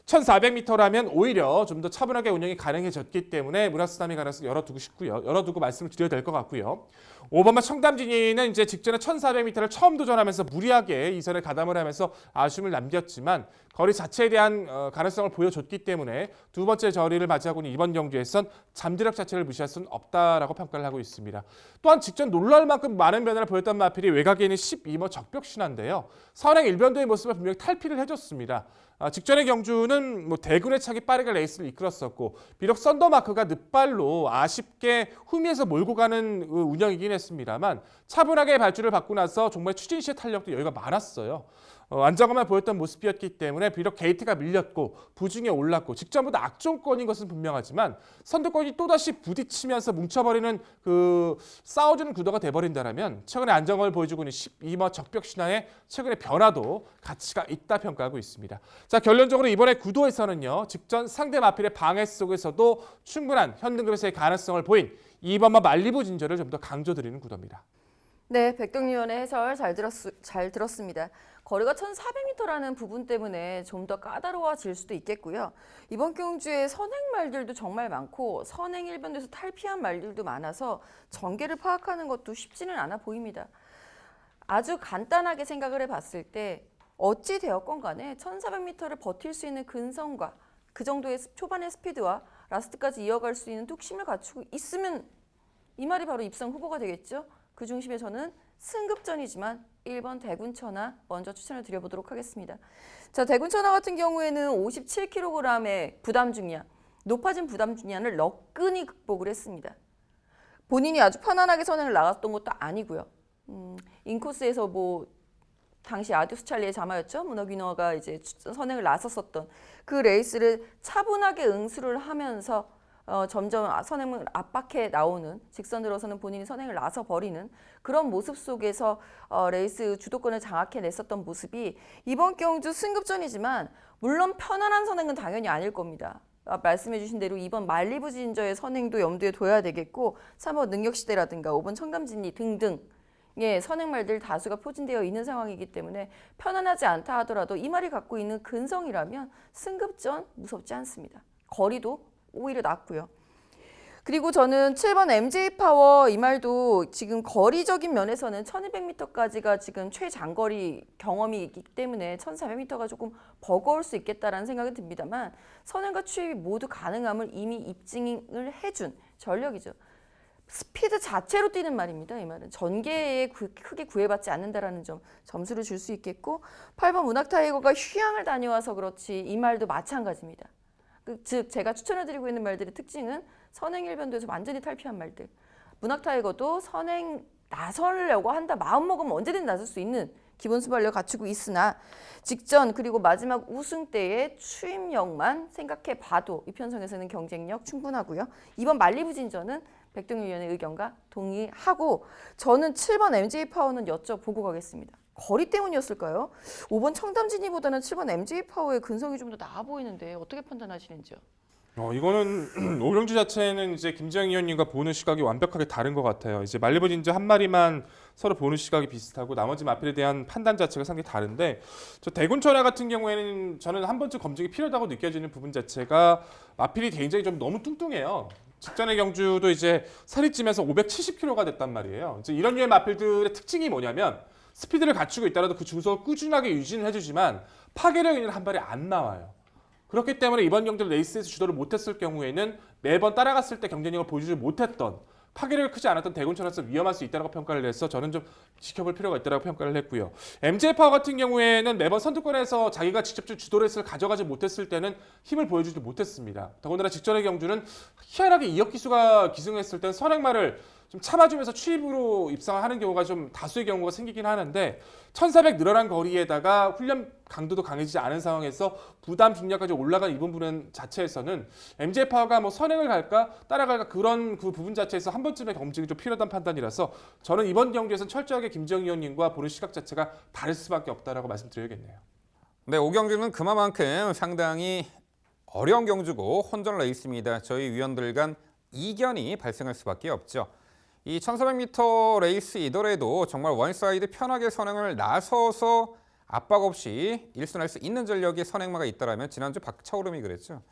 1400m라면 오히려 좀 더 차분하게 운영이 가능해졌기 때문에 무락스나미 가능성 열어두고 싶고요. 열어두고 말씀을 드려야 될 것 같고요. 5번마 청담진이는 이제 직전에 1400m를 처음 도전하면서 무리하게 이 선에 가담을 하면서 아쉬움을 남겼지만 거리 자체에 대한 가능성을 보여줬기 때문에 두 번째 저리를 맞이하고 있는 이번 경주에선 잠재력 자체를 무시할 수는 없다라고 평가를 하고 있습니다. 또한 직전 놀라울 만큼 많은 변화를 보였던 마필이 외곽에 있는 12머 적벽신화인데요. 선행 일변도의 모습을 분명히 탈피를 해줬습니다. 직전의 경주는 뭐 대군의 차기 빠르게 레이스를 이끌었었고 비록 썬더마크가 늦발로 아쉽게 후미에서 몰고 가는 운영이긴 했습니다만 차분하게 발주를 받고 나서 정말 추진 시의 탄력도 여유가 많았어요. 안정감을 보였던 모습이었기 때문에 비록 게이트가 밀렸고 부중에 올랐고 직전보다 악종권인 것은 분명하지만 선두권이 또다시 부딪히면서 뭉쳐버리는 그 싸워주는 구도가 돼버린다면 최근에 안정감을 보여주고 있는 12머 적벽신화의 최근의 변화도 가치가 있다 평가하고 있습니다. 자, 결론적으로 이번에 구도에서는요. 직전 상대 마필의 방해 속에서도 충분한 현등급에서의 가능성을 보인 2번마 말리부 진저를 좀 더 강조드리는 구도입니다. 네, 백동위원의 해설 잘 들었습니다. 거리가 1400m라는 부분 때문에 좀 더 까다로워질 수도 있겠고요. 이번 경주에 선행 말들도 정말 많고 선행 일변도에서 탈피한 말들도 많아서 전개를 파악하는 것도 쉽지는 않아 보입니다. 아주 간단하게 생각을 해봤을 때 어찌 되었건 간에 1400m를 버틸 수 있는 근성과 그 정도의 초반의 스피드와 라스트까지 이어갈 수 있는 뚝심을 갖추고 있으면 이 말이 바로 입상 후보가 되겠죠. 그 중심에 저는 승급전이지만 1번 대군천하 먼저 추천을 드려보도록 하겠습니다. 자, 대군천하 같은 경우에는 57kg의 부담 중량, 높아진 부담 중량을 너끈히 극복을 했습니다. 본인이 아주 편안하게 선행을 나갔던 것도 아니고요. 인코스에서 뭐 당시 아디오스 찰리의 자마였죠. 문어귀너가 이제 선행을 나섰었던 그 레이스를 차분하게 응수를 하면서 점점 선행을 압박해 나오는 직선 들어서는 본인이 선행을 나서 버리는 그런 모습 속에서 레이스 주도권을 장악해냈었던 모습이 이번 경주 승급전이지만 물론 편안한 선행은 당연히 아닐 겁니다. 말씀해 주신 대로 2번 말리부 진저의 선행도 염두에 둬야 되겠고 3번 능력시대라든가 5번 청담진리 등등 선행말들 다수가 포진되어 있는 상황이기 때문에 편안하지 않다 하더라도 이 말이 갖고 있는 근성이라면 승급전 무섭지 않습니다. 거리도 오히려 낮고요. 그리고 저는 7번 MJ파워 이 말도 지금 거리적인 면에서는 1200m까지가 지금 최장거리 경험이 있기 때문에 1400m가 조금 버거울 수 있겠다라는 생각이 듭니다만 선행과 추입이 모두 가능함을 이미 입증을 해준 전력이죠. 스피드 자체로 뛰는 말입니다. 이 말은 전개에 크게 구애받지 않는다라는 점 점수를 줄 수 있겠고 8번 문학타이거가 휴양을 다녀와서 그렇지 이 말도 마찬가지입니다. 즉 제가 추천해드리고 있는 말들의 특징은 선행 일변도에서 완전히 탈피한 말들. 문학타이거도 선행 나서려고 한다 마음먹으면 언제든 나설 수 있는 기본 수발력을 갖추고 있으나 직전 그리고 마지막 우승 때의 추임력만 생각해봐도 이 편성에서는 경쟁력 충분하고요. 이번 말리부 진저는 백동윤 위원의 의견과 동의하고 저는 7번 MJ파워는 여쭤보고 가겠습니다. 거리 때문이었을까요? 5번 청담진이보다는 7번 MJ파워의 근성이 좀 더 나아 보이는데 어떻게 판단하시는지요? 이거는 오경주 자체는 이제 김지영 위원님과 보는 시각이 완벽하게 다른 것 같아요. 이제 말리부 진저 한 마리만 서로 보는 시각이 비슷하고 나머지 마필에 대한 판단 자체가 상당히 다른데 저 대군천하 같은 경우에는 저는 한 번쯤 검증이 필요하다고 느껴지는 부분 자체가 마필이 굉장히 좀 너무 뚱뚱해요. 직전의 경주도 이제 살이 찌면서 570kg가 됐단 말이에요. 이제 이런 류의 마필들의 특징이 뭐냐면 스피드를 갖추고 있더라도 그 중속을 꾸준하게 유지는 해주지만 파괴력 있는 한 발이 안 나와요. 그렇기 때문에 이번 경주 레이스에서 주도를 못했을 경우에는 매번 따라갔을 때 경쟁력을 보여주지 못했던 파괴력이 크지 않았던 대군천하에서 위험할 수 있다고 평가를 해서 저는 좀 지켜볼 필요가 있다고 평가를 했고요. MJ파워 같은 경우에는 매번 선두권에서 자기가 직접 주도 레이스를 가져가지 못했을 때는 힘을 보여주지 못했습니다. 더군다나 직전의 경주는 희한하게 이역기수가 기승했을 땐 선행말을 좀 참아주면서 추입으로 입상하는 경우가 좀 다수의 경우가 생기긴 하는데 1400 늘어난 거리에다가 훈련 강도도 강해지지 않은 상황에서 부담 중량까지 올라간 이 부분 자체에서는 MJ파워가 뭐 선행을 갈까 따라갈까 그런 그 부분 자체에서 한 번쯤의 검증이 좀 필요하다는 판단이라서 저는 이번 경기에서는 철저하게 김지영 위원님과 보는 시각 자체가 다를 수밖에 없다라고 말씀드려야겠네요. 네, 오경주는 그만큼 상당히 어려운 경주고 혼전 레이스입니다. 저희 위원들 간 이견이 발생할 수밖에 없죠. 이 1400m 레이스이더라도 정말 원사이드 편하게 선행을 나서서 압박 없이 일순할 수 있는 전력의 선행마가 있다라면 지난주 박차오름이 그랬죠.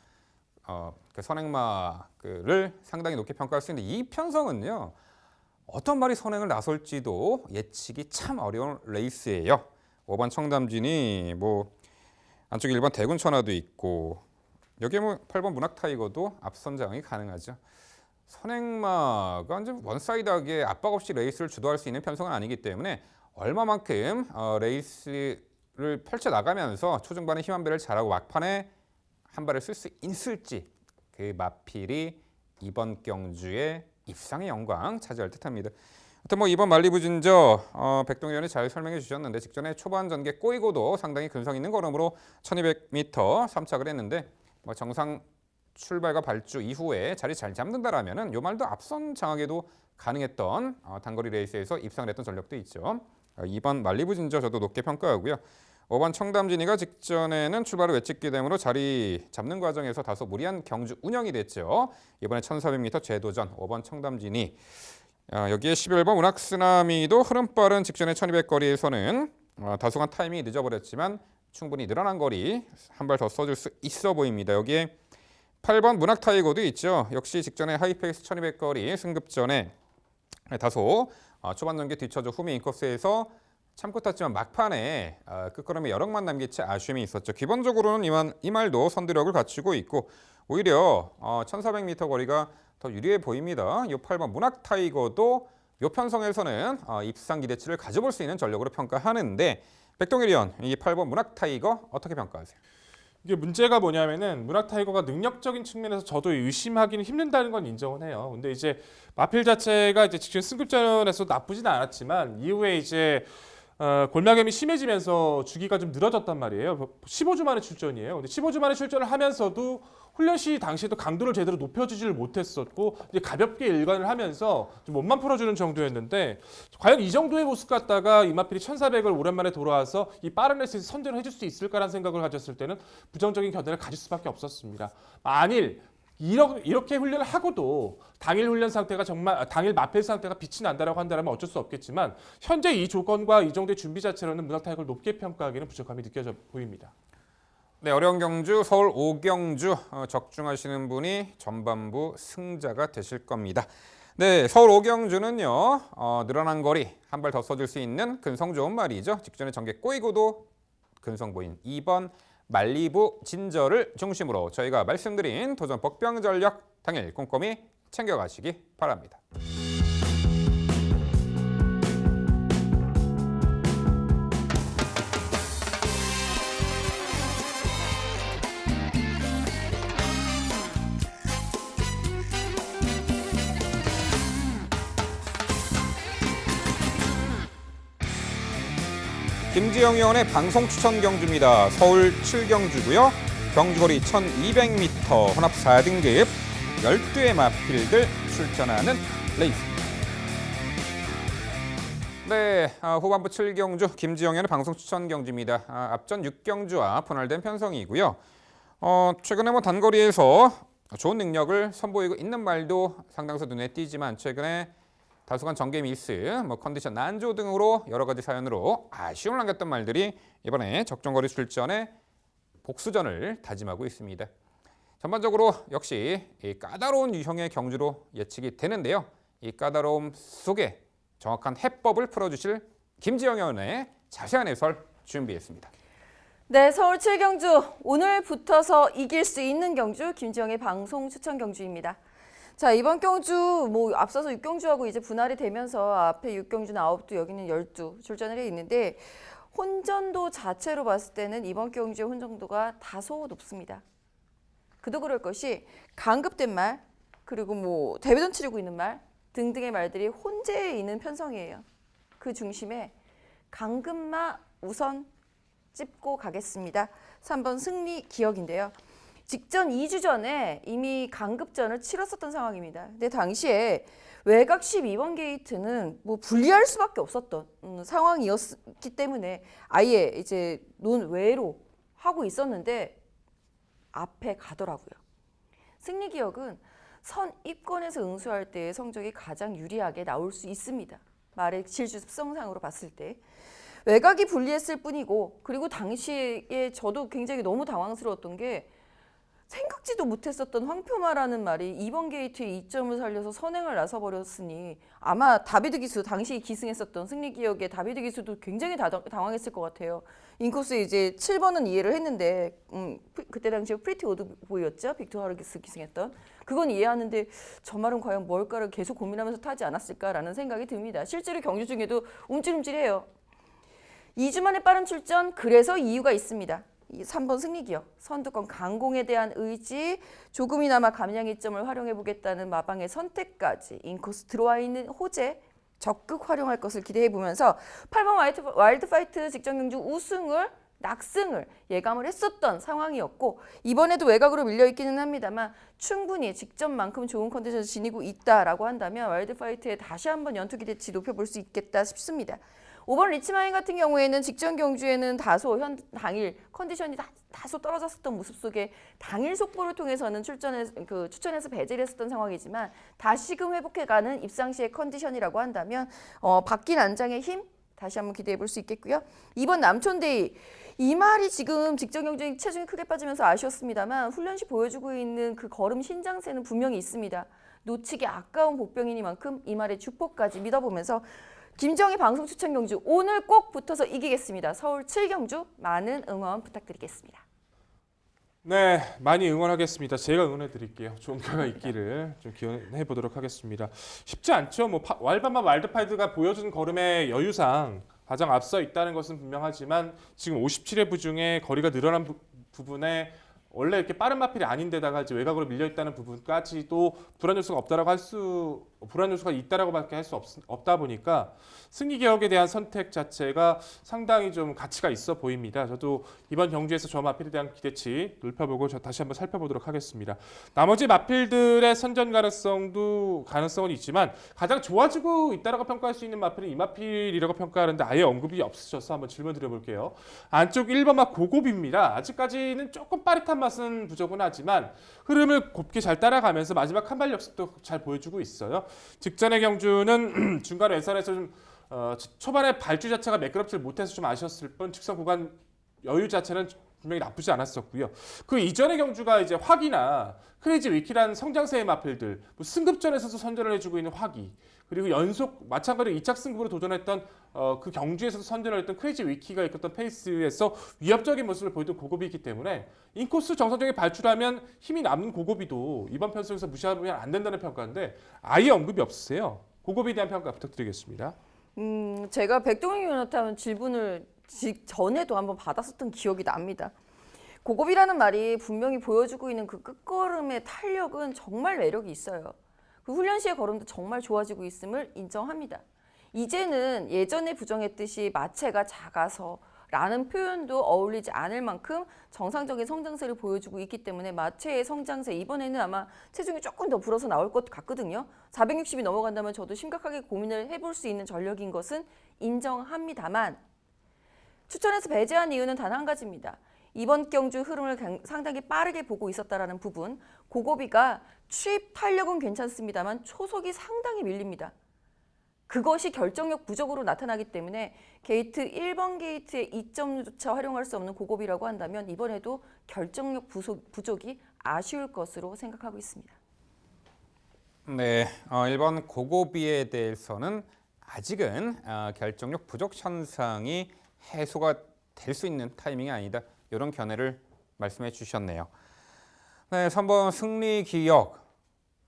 그 선행마를 상당히 높게 평가할 수 있는데 이 편성은요. 어떤 말이 선행을 나설지도 예측이 참 어려운 레이스예요. 5번 청담진이 뭐 안쪽에 1번 대군천하도 있고 여기에 뭐 8번 문학타이거도 앞선장이 가능하죠. 선행마가 완전 원사이드하게 압박 없이 레이스를 주도할 수 있는 편성은 아니기 때문에 얼마만큼 레이스를 펼쳐나가면서 초중반에 힘 한 배를 잘하고 막판에 한 발을 쓸 수 있을지 그 마필이 이번 경주의 입상의 영광 차지할 듯합니다. 하여튼 뭐 이번 만리부진저 백동희 의원이 잘 설명해 주셨는데 직전에 초반 전개 꼬이고도 상당히 근성 있는 걸음으로 1200m 3착을 했는데 뭐 정상 출발과 발주 이후에 자리 잘 잡는다라면은 요 말도 앞선 장악에도 가능했던 단거리 레이스에서 입상을 했던 전력도 있죠. 이번 만리부진저 저도 높게 평가하고요. 5번 청담진이가 직전에는 출발을 외찍기 되므로 자리 잡는 과정에서 다소 무리한 경주 운영이 됐죠. 이번에 1400m 재도전 5번 청담진이 여기에 11번 운학쓰나미도 흐름 빠른 직전의 1200 거리에서는 다소간 타이밍이 늦어버렸지만 충분히 늘어난 거리 한 발 더 써줄 수 있어 보입니다. 여기에 8번 문학타이거도 있죠. 역시 직전에 하이페이스 1200 거리 승급전에 다소 초반 전개 뒤쳐져 후미 인코스에서 참고 탔지만 막판에 끝걸음에 여력만 남긴 채 아쉬움이 있었죠. 기본적으로는 이 말도 선두력을 갖추고 있고 오히려 1400m 거리가 더 유리해 보입니다. 이 8번 문학타이거도 요 편성에서는 입상 기대치를 가져볼 수 있는 전력으로 평가하는데 백동일 의원, 이 8번 문학타이거 어떻게 평가하세요? 이게 문제가 뭐냐면은 문학타이거가 능력적인 측면에서 저도 의심하기는 힘든다는 건 인정은 해요. 근데 이제 마필 자체가 이제 직전 승급전에서 나쁘진 않았지만 이후에 이제 골마겸이 심해지면서 주기가 좀 늘어졌단 말이에요. 15주 만에 출전이에요. 근데 15주 만에 출전을 하면서도 훈련 시 당시에도 강도를 제대로 높여주지를 못했었고 이제 가볍게 일관을 하면서 좀 몸만 풀어주는 정도였는데 과연 이 정도의 모습 갖다가 이마필이 1400을 오랜만에 돌아와서 이 빠른 레이스에서 선전을 해줄 수 있을까라는 생각을 가졌을 때는 부정적인 견해를 가질 수밖에 없었습니다. 만일 이렇게 훈련을 하고도 당일 훈련 상태가 정말 당일 마필 상태가 빛이 난다라고 한다면 어쩔 수 없겠지만 현재 이 조건과 이 정도의 준비 자체로는 문학타이거를 높게 평가하기는 부족함이 느껴져 보입니다. 네, 어려운 경주 서울 5경주 적중하시는 분이 전반부 승자가 되실 겁니다. 네, 서울 5경주는요 늘어난 거리 한 발 더 써줄 수 있는 근성 좋은 말이죠. 직전에 전개 꼬이고도 근성 보인 2번 만리부 진저를 중심으로 저희가 말씀드린 도전 복병 전력 당일 꼼꼼히 챙겨가시기 바랍니다. 김지영 의원의 방송 추천 경주입니다. 서울 7경주고요. 경주거리 1200m 혼합 4등급 12의 마필들 출전하는 레이스입니다. 네, 후반부 7경주 김지영 의원의 방송 추천 경주입니다. 앞전 6경주와 분할된 편성이고요. 최근에 뭐 단거리에서 좋은 능력을 선보이고 있는 말도 상당수 눈에 띄지만 최근에 다소간 전개 미스, 컨디션 난조 등으로 여러 가지 사연으로 아쉬움을 남겼던 말들이 이번에 적정거리 출전에 복수전을 다짐하고 있습니다. 전반적으로 역시 이 까다로운 유형의 경주로 예측이 되는데요. 이 까다로움 속에 정확한 해법을 풀어주실 김지영 의원의 자세한 해설 준비했습니다. 네, 서울 7경주 오늘 붙어서 이길 수 있는 경주 김지영의 방송 추천 경주입니다. 자, 이번 경주 앞서서 6경주하고 이제 분할이 되면서 앞에 6경주는 9두 여기는 12 출전을 해 있는데 혼전도 자체로 봤을 때는 이번 경주의 혼전도가 다소 높습니다. 그도 그럴 것이 강급된 말 그리고 대회전 치르고 있는 말 등등의 말들이 혼재해 있는 편성이에요. 그 중심에 강급마 우선 찝고 가겠습니다. 3번 승리 기억인데요. 직전 2주 전에 이미 강급전을 치렀었던 상황입니다. 근데 당시에 외곽 12번 게이트는 분리할 수밖에 없었던 상황이었기 때문에 아예 이제 논외로 하고 있었는데 앞에 가더라고요. 승리 기억은 선 입권에서 응수할 때의 성적이 가장 유리하게 나올 수 있습니다. 말의 질주 습성상으로 봤을 때. 외곽이 불리했을 뿐이고 그리고 당시에 저도 굉장히 너무 당황스러웠던 게 생각지도 못했었던 황표마라는 말이 2번 게이트의 2점을 살려서 선행을 나서버렸으니 아마 다비드 기수, 당시 기승했었던 승리기억의 다비드 기수도 굉장히 당황했을 것 같아요. 인코스 이제 7번은 이해를 했는데 그때 당시에 프리티 오드보이였죠? 빅토 하르기스 기승했던. 그건 이해하는데 저 말은 과연 뭘까를 계속 고민하면서 타지 않았을까라는 생각이 듭니다. 실제로 경주 중에도 움찔움찔해요. 2주 만에 빠른 출전, 그래서 이유가 있습니다. 3번 승리기억, 선두권 강공에 대한 의지, 조금이나마 감량 이점을 활용해보겠다는 마방의 선택까지 인코스 들어와 있는 호재 적극 활용할 것을 기대해보면서 8번 와일드파이트 직전 경주 우승을 낙승을 예감을 했었던 상황이었고 이번에도 외곽으로 밀려있기는 합니다만 충분히 직전만큼 좋은 컨디션을 지니고 있다라고 한다면 와일드파이트에 다시 한번 연투 기대치 높여볼 수 있겠다 싶습니다. 5번 리치마인 같은 경우에는 직전 경주에는 다소 당일 컨디션이 다소 떨어졌었던 모습 속에 당일 속보를 통해서는 추천해서 배제를 했었던 상황이지만 다시금 회복해가는 입상시의 컨디션이라고 한다면 바뀐 안장의 힘 다시 한번 기대해 볼 수 있겠고요. 2번 남촌데이 이 말이 지금 직전 경주에 체중이 크게 빠지면서 아쉬웠습니다만 훈련시 보여주고 있는 그 걸음 신장세는 분명히 있습니다. 놓치기 아까운 복병이니만큼 이 말의 주포까지 믿어보면서 김정희 방송 추천 경주 오늘 꼭 붙어서 이기겠습니다. 서울 7경주 많은 응원 부탁드리겠습니다. 네, 많이 응원하겠습니다. 제가 응원해 드릴게요. 좋은 결과 있기를 좀 기원해 보도록 하겠습니다. 쉽지 않죠. 뭐 왈바마 와일드파이트가 보여준 걸음의 여유상 가장 앞서 있다는 것은 분명하지만 지금 57회 중에 거리가 늘어난 부분에 원래 이렇게 빠른 마필이 아닌데다가 이제 외곽으로 밀려 있다는 부분까지도 불안 요소가 불안 요소가 있다라고밖에 할 수 없다 보니까 승리 개혁에 대한 선택 자체가 상당히 좀 가치가 있어 보입니다. 저도 이번 경주에서 저 마필에 대한 기대치 높여보고 다시 한번 살펴보도록 하겠습니다. 나머지 마필들의 선전 가능성은 있지만 가장 좋아지고 있다라고 평가할 수 있는 마필은 이 마필이라고 평가하는데 아예 언급이 없으셔서 한번 질문 드려볼게요. 안쪽 1번 마 고곱입니다. 아직까지는 조금 빠릿한 맛은 부족은 하지만 흐름을 곱게 잘 따라가면서 마지막 한 발 역습도 잘 보여주고 있어요. 직전의 경주는 중간 외선에서 좀 초반에 발주 자체가 매끄럽지 못해서 좀 아쉬웠을 뿐 직선 구간 여유 자체는 분명히 나쁘지 않았었고요. 그 이전의 경주가 이제 화기나 크레이지 위키라는 성장세의 마필들, 뭐 승급전에서도 선전을 해주고 있는 화기, 그리고 연속 마찬가지로 2착 승급으로 도전했던 그 경주에서도 선전을 했던 크레이지 위키가 이끌었던 페이스에서 위협적인 모습을 보이던 고고비이기 때문에 인코스 정상적인 발출하면 힘이 남는 고고비도 이번 편성에서 무시하면 안 된다는 평가인데 아예 언급이 없으세요. 고고비에 대한 평가 부탁드리겠습니다. 제가 백동영 유나타운 질문을 전에도 한번 받았었던 기억이 납니다. 고급이라는 말이 분명히 보여주고 있는 그 끝걸음의 탄력은 정말 매력이 있어요. 그 훈련 시의 걸음도 정말 좋아지고 있음을 인정합니다. 이제는 예전에 부정했듯이 마체가 작아서 라는 표현도 어울리지 않을 만큼 정상적인 성장세를 보여주고 있기 때문에 마체의 성장세 이번에는 아마 체중이 조금 더 불어서 나올 것 같거든요. 460이 넘어간다면 저도 심각하게 고민을 해볼 수 있는 전력인 것은 인정합니다만 추천해서 배제한 이유는 단 한 가지입니다. 이번 경주 흐름을 상당히 빠르게 보고 있었다라는 부분, 고고비가 추입 탄력은 괜찮습니다만 초속이 상당히 밀립니다. 그것이 결정력 부족으로 나타나기 때문에 게이트 1번 게이트의 2점조차 활용할 수 없는 고고비라고 한다면 이번에도 결정력 부족이 아쉬울 것으로 생각하고 있습니다. 네, 1번 고고비에 대해서는 아직은 결정력 부족 현상이 해소가 될 수 있는 타이밍이 아니다. 이런 견해를 말씀해 주셨네요. 네, 3번 승리기억.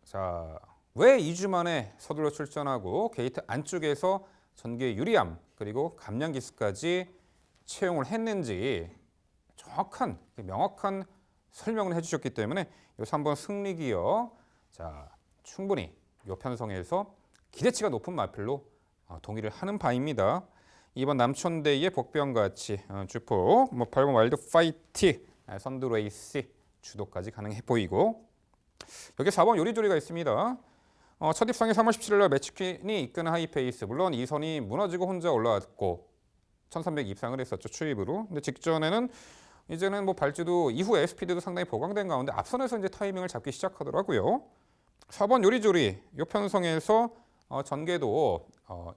자, 왜 2주 만에 서둘러 출전하고 게이트 안쪽에서 전개 유리함 그리고 감량 기수까지 채용을 했는지 정확한 명확한 설명을 해주셨기 때문에 이 3번 승리기억 자 충분히 이 편성에서 기대치가 높은 마필로 동의를 하는 바입니다. 2번 남촌대의 복병같이 주포 8번 와일드 파이트 선두레이스 주도까지 가능해 보이고 여기 4번 요리조리가 있습니다. 첫 입상에 3월 17일 날 매치퀸이 이끄는 하이페이스 물론 이 선이 무너지고 혼자 올라왔고 1300 입상을 했었죠 추입으로. 근데 직전에는 이제는 발주도 이후에 스피드도 상당히 보강된 가운데 앞선에서 이제 타이밍을 잡기 시작하더라고요. 4번 요리조리 이 편성에서 전개도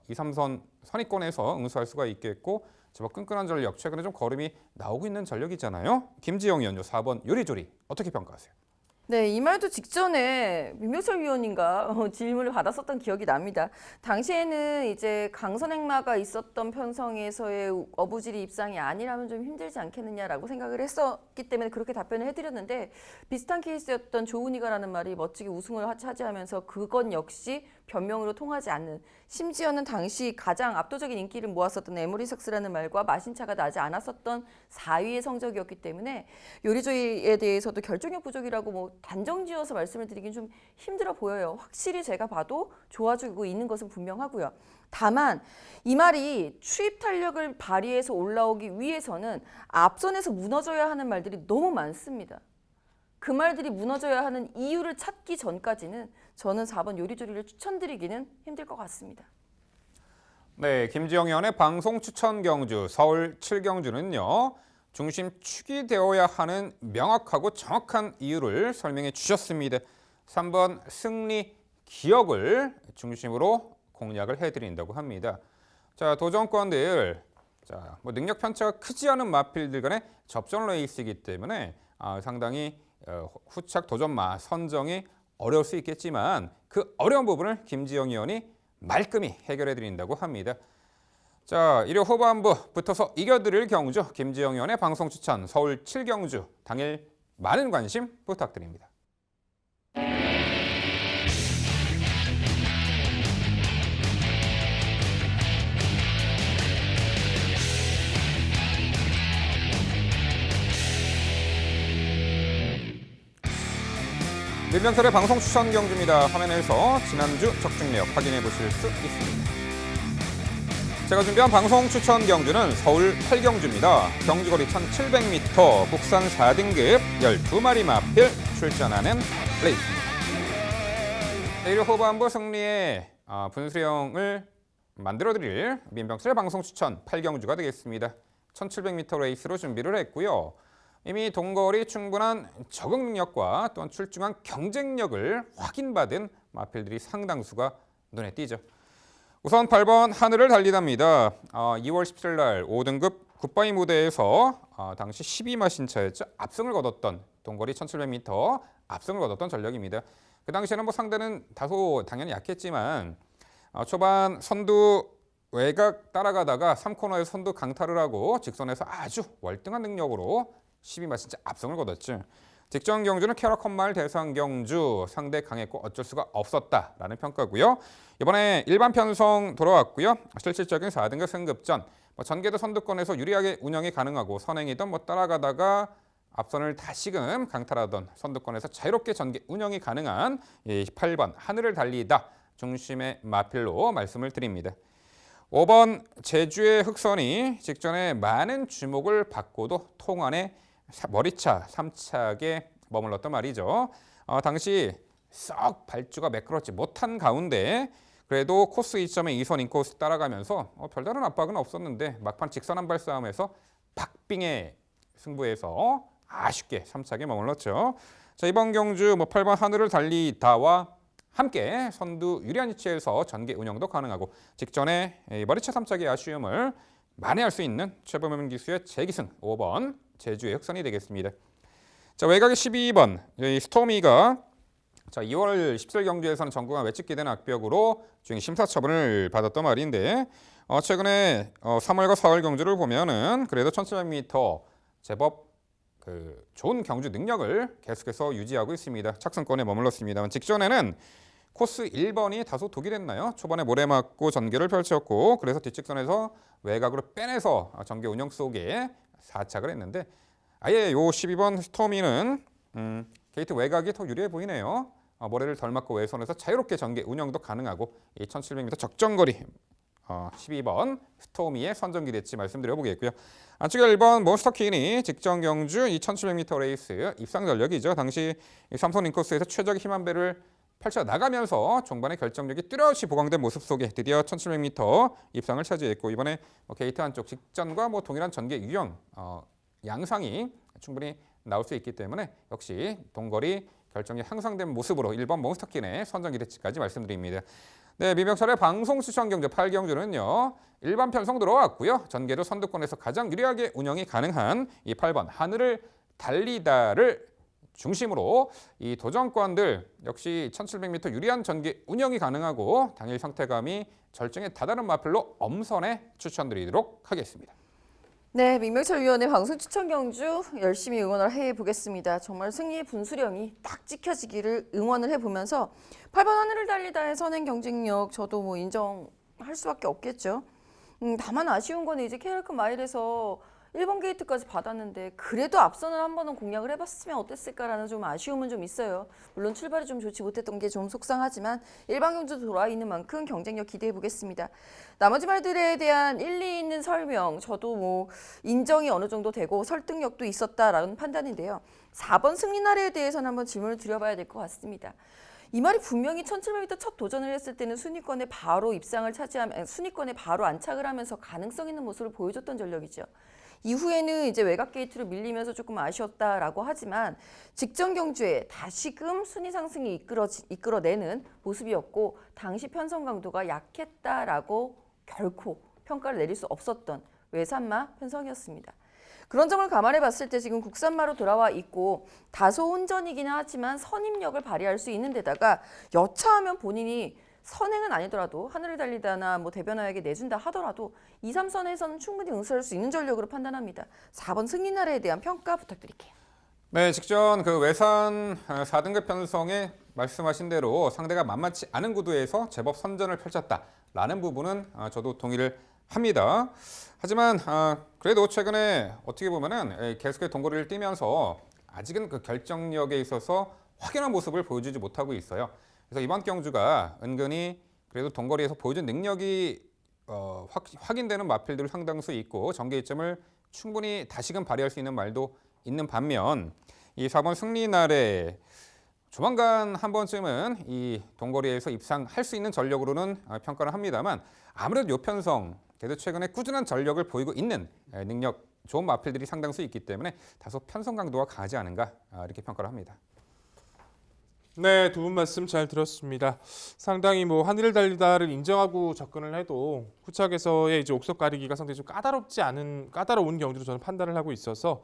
2, 3선 선위권에서 응수할 수가 있겠고 제법 끈끈한 전력, 최근에 좀 걸음이 나오고 있는 전력이잖아요. 김지영 위원요 4번 요리조리 어떻게 평가하세요? 네, 이 말도 직전에 민명철 위원인가 질문을 받았었던 기억이 납니다. 당시에는 이제 강선행마가 있었던 편성에서의 어부지리 입상이 아니라면 좀 힘들지 않겠느냐라고 생각을 했었기 때문에 그렇게 답변을 해드렸는데 비슷한 케이스였던 조은이가라는 말이 멋지게 우승을 차지하면서 그건 역시 변명으로 통하지 않는, 심지어는 당시 가장 압도적인 인기를 모았었던 에모리삭스라는 말과 마신차가 나지 않았었던 4위의 성적이었기 때문에 요리조리에 대해서도 결정력 부족이라고 뭐 단정지어서 말씀을 드리긴 좀 힘들어 보여요. 확실히 제가 봐도 좋아지고 있는 것은 분명하고요. 다만 이 말이 추입 탄력을 발휘해서 올라오기 위해서는 앞선에서 무너져야 하는 말들이 너무 많습니다. 그 말들이 무너져야 하는 이유를 찾기 전까지는 저는 4번 요리조리를 추천드리기는 힘들 것 같습니다. 네, 김지영 의원의 방송 추천 경주 서울 7경주는요. 중심축이 되어야 하는 명확하고 정확한 이유를 설명해 주셨습니다. 3번 승리 기억을 중심으로 공략을 해드린다고 합니다. 자, 도전권들, 뭐 능력 편차가 크지 않은 마필들 간의 접전 레이스이기 때문에 상당히 후착 도전마 선정이 어려울 수 있겠지만 그 어려운 부분을 김지영 의원이 말끔히 해결해 드린다고 합니다. 자, 일요 후반부 붙어서 이겨드릴 경주 김지영 의원의 방송 추천 서울 7경주 당일 많은 관심 부탁드립니다. 민병철의 방송 추천 경주입니다. 화면에서 지난주 적중력 확인해 보실 수 있습니다. 제가 준비한 방송 추천 경주는 서울 8경주입니다. 경주거리 1700m, 국산 4등급 12마리 마필 출전하는 레이스입니다. 내일 후반부 승리의 분수령을 만들어드릴 민병철의 방송 추천 8경주가 되겠습니다. 1700m 레이스로 준비를 했고요. 이미 동거리 충분한 적응 능력과 또한 출중한 경쟁력을 확인받은 마필들이 상당수가 눈에 띄죠. 우선 8번 하늘을 달리답니다. 2월 17일 날 5등급 굿바이 무대에서 당시 12마신차였죠. 압승을 거뒀던 동거리 1700m 압승을 거뒀던 전력입니다. 그 당시에는 뭐 상대는 다소 당연히 약했지만 초반 선두 외곽 따라가다가 3코너에 선두 강타를 하고 직선에서 아주 월등한 능력으로 12마신차 압승을 거뒀죠. 직전 경주는 캐럿 컴마일 대상 경주 상대 강했고 어쩔 수가 없었다라는 평가고요. 이번에 일반 편성 돌아왔고요. 실질적인 4등급 승급전 전개도 선두권에서 유리하게 운영이 가능하고 선행이던 뭐 따라가다가 앞선을 다시금 강탈하던 선두권에서 자유롭게 전개 운영이 가능한 8번 하늘을 달리다 중심의 마필로 말씀을 드립니다. 5번 제주의 흑선이 직전에 많은 주목을 받고도 통안에 머리차 3착에 머물렀던 말이죠. 당시 썩 발주가 매끄럽지 못한 가운데 그래도 코스 2점에 2선 인코스 따라가면서 별다른 압박은 없었는데 막판 직선 한발 싸움에서 박빙의 승부에서 아쉽게 3착에 머물렀죠. 자, 이번 경주 8번 하늘을 달리다와 함께 선두 유리한 위치에서 전개 운영도 가능하고 직전에 머리차 3착의 아쉬움을 만회할 수 있는 최범현 기수의 재기승 5번 제주의 흑선이 되겠습니다. 자, 외곽의 12번 스토미가 2월 17일 경주에서는 전국안 외측기된 악벽으로 중위 심사처분을 받았던 말인데 최근에 3월과 4월 경주를 보면은 그래도 1700m 제법 좋은 경주 능력을 계속해서 유지하고 있습니다. 착승권에 머물렀습니다만 직전에는 코스 1번이 다소 독이 됐나요? 초반에 모래 맞고 전개를 펼쳤고 그래서 뒷직선에서 외곽으로 빼내서 전개 운영 속에 4착을 했는데 아예 요 12번 스토미는 게이트 외곽이 더 유리해 보이네요. 모래를 덜 맞고 외선에서 자유롭게 전개 운영도 가능하고 이 1700m 적정거리 12번 스토미의 선정기 대치 말씀드려 보겠고요. 안쪽에 1번 몬스터킨이 직전 경주 이 1700m 레이스 입상 전력이죠. 당시 삼선 인코스에서 최적의 힘 한 배를 펼쳐 나가면서 종반의 결정력이 뚜렷이 보강된 모습 속에 드디어 1700m 입상을 차지했고 이번에 게이트 한쪽 직전과 동일한 전개 유형 양상이 충분히 나올 수 있기 때문에 역시 동거리 결정력 향상된 모습으로 1번 몬스터킨의 선정 기대치까지 말씀드립니다. 네, 민병철의 방송 추천 경주 8경주는요. 일반 편성 들어왔고요. 전개도 선두권에서 가장 유리하게 운영이 가능한 이 8번 하늘을 달리다를 중심으로 이 도전권들 역시 1700m 유리한 전개 운영이 가능하고 당일 상태감이 절정에 다다른 마필로 엄선해 추천드리도록 하겠습니다. 네, 민명철 위원의 방송 추천 경주 열심히 응원을 해보겠습니다. 정말 승리의 분수령이 딱 찍혀지기를 응원을 해보면서 8번 하늘을 달리다의 선행 경쟁력 저도 뭐 인정할 수밖에 없겠죠. 다만 아쉬운 거는 이제 KR급 마일에서 1번 게이트까지 받았는데 그래도 앞선을 한 번은 공략을 해봤으면 어땠을까라는 좀 아쉬움은 좀 있어요. 물론 출발이 좀 좋지 못했던 게 좀 속상하지만 일반 경주도 돌아와 있는 만큼 경쟁력 기대해 보겠습니다. 나머지 말들에 대한 일리 있는 설명 저도 뭐 인정이 어느 정도 되고 설득력도 있었다라는 판단인데요. 4번 승리나래에 대해서는 한번 질문을 드려봐야 될 것 같습니다. 이 말이 분명히 1700m 첫 도전을 했을 때는 순위권에 바로 입상을 차지하면 순위권에 바로 안착을 하면서 가능성 있는 모습을 보여줬던 전력이죠. 이후에는 이제 외곽 게이트로 밀리면서 조금 아쉬웠다라고 하지만 직전 경주에 다시금 순위 상승이 이끌어내는 모습이었고 당시 편성 강도가 약했다라고 결코 평가를 내릴 수 없었던 외산마 편성이었습니다. 그런 점을 감안해 봤을 때 지금 국산마로 돌아와 있고 다소 혼전이기는 하지만 선임력을 발휘할 수 있는 데다가 여차하면 본인이 선행은 아니더라도 하늘을 달리다나 뭐 대변화에게 내준다 하더라도 2, 3선에서는 충분히 응수할 수 있는 전력으로 판단합니다. 4번 승리나래에 대한 평가 부탁드릴게요. 네, 직전 그 외산 4등급 편성에 말씀하신 대로 상대가 만만치 않은 구도에서 제법 선전을 펼쳤다라는 부분은 저도 동의를 합니다. 하지만 그래도 최근에 어떻게 보면은 계속해서 동거리를 뛰면서 아직은 그 결정력에 있어서 확연한 모습을 보여주지 못하고 있어요. 그래서 이번 경주가 은근히 그래도 동거리에서 보여준 능력이 확인되는 마필들 상당수 있고 전개 이점을 충분히 다시금 발휘할 수 있는 말도 있는 반면 이 4번 승리날에 조만간 한 번쯤은 이 동거리에서 입상할 수 있는 전력으로는 평가를 합니다만 아무래도 요편성 그래도 최근에 꾸준한 전력을 보이고 있는 능력 좋은 마필들이 상당수 있기 때문에 다소 편성 강도가 강하지 않은가 이렇게 평가를 합니다. 네, 두 분 말씀 잘 들었습니다. 상당히 뭐 하늘을 달리다를 인정하고 접근을 해도 후착에서의 이제 옥석 가리기가 상당히 좀 까다로운 경주로 저는 판단을 하고 있어서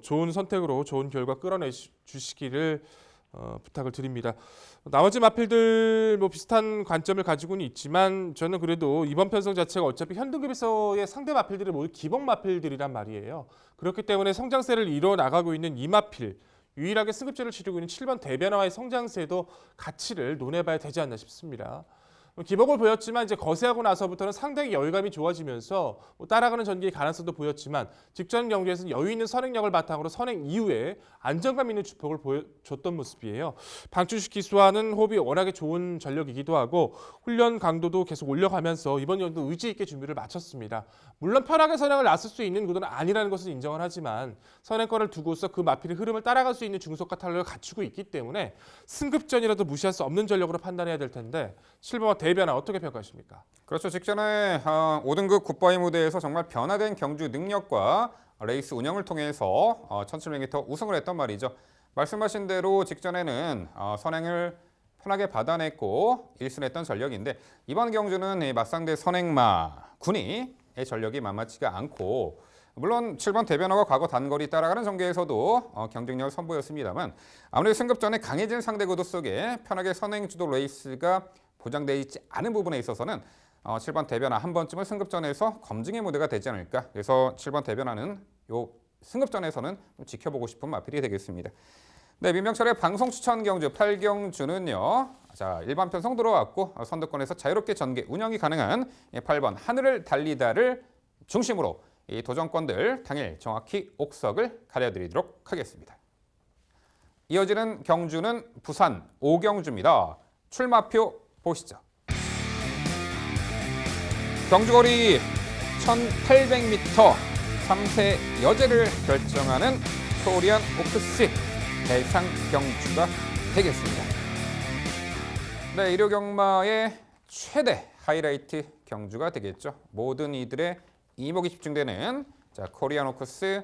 좋은 선택으로 좋은 결과 끌어내 주시기를 부탁을 드립니다. 나머지 마필들 뭐 비슷한 관점을 가지고는 있지만 저는 그래도 이번 편성 자체가 어차피 현등급에서의 상대 마필들이 모두 기복 마필들이란 말이에요. 그렇기 때문에 성장세를 이뤄 나가고 있는 이 마필 유일하게 승급제를 치르고 있는 7번 대변화의 성장세도 가치를 논해봐야 되지 않나 싶습니다. 기복을 보였지만 이제 거세하고 나서부터는 상당히 열감이 좋아지면서 따라가는 전개의 가능성도 보였지만 직전 경기에서는 여유 있는 선행력을 바탕으로 선행 이후에 안정감 있는 주폭을 보여줬던 모습이에요. 방추식 기수와는 호흡이 워낙에 좋은 전력이기도 하고 훈련 강도도 계속 올려가면서 이번 경기도 의지 있게 준비를 마쳤습니다. 물론 편하게 선행을 나설 수 있는 구도는 아니라는 것은 인정을 하지만 선행권을 두고서 그 마필의 흐름을 따라갈 수 있는 중속과 탄력을 갖추고 있기 때문에 승급전이라도 무시할 수 없는 전력으로 판단해야 될 텐데 7번과 대변화 어떻게 평가하십니까? 그렇죠. 직전에 5등급 굿바이 무대에서 정말 변화된 경주 능력과 레이스 운영을 통해서 1700m 우승을 했단 말이죠. 말씀하신 대로 직전에는 선행을 편하게 받아냈고 1승했던 전력인데 이번 경주는 맞상대 선행마 군이의 전력이 만만치가 않고 물론 7번 대변화가 과거 단거리 따라가는 전개에서도 경쟁력을 선보였습니다만 아무래도 승급전에 강해진 상대 구도 속에 편하게 선행 주도 레이스가 보장되어 있지 않은 부분에 있어서는 7번 대변화 한 번쯤은 승급전에서 검증의 무대가 되지 않을까. 그래서 7번 대변화는 요 승급전에서는 좀 지켜보고 싶은 마필이 되겠습니다. 네, 민병철의 방송 추천 경주 8경주는요. 자, 일반 편성 들어왔고 선두권에서 자유롭게 전개 운영이 가능한 8번 하늘을 달리다를 중심으로 이 도전권들 당일 정확히 옥석을 가려드리도록 하겠습니다. 이어지는 경주는 부산 5경주입니다. 출마표 보시죠. 경주거리 1800m 3세 여제를 결정하는 코리안 오크스 대상 경주가 되겠습니다. 네, 일요 경마의 최대 하이라이트 경주가 되겠죠. 모든 이들의 이목이 집중되는 코리안 오크스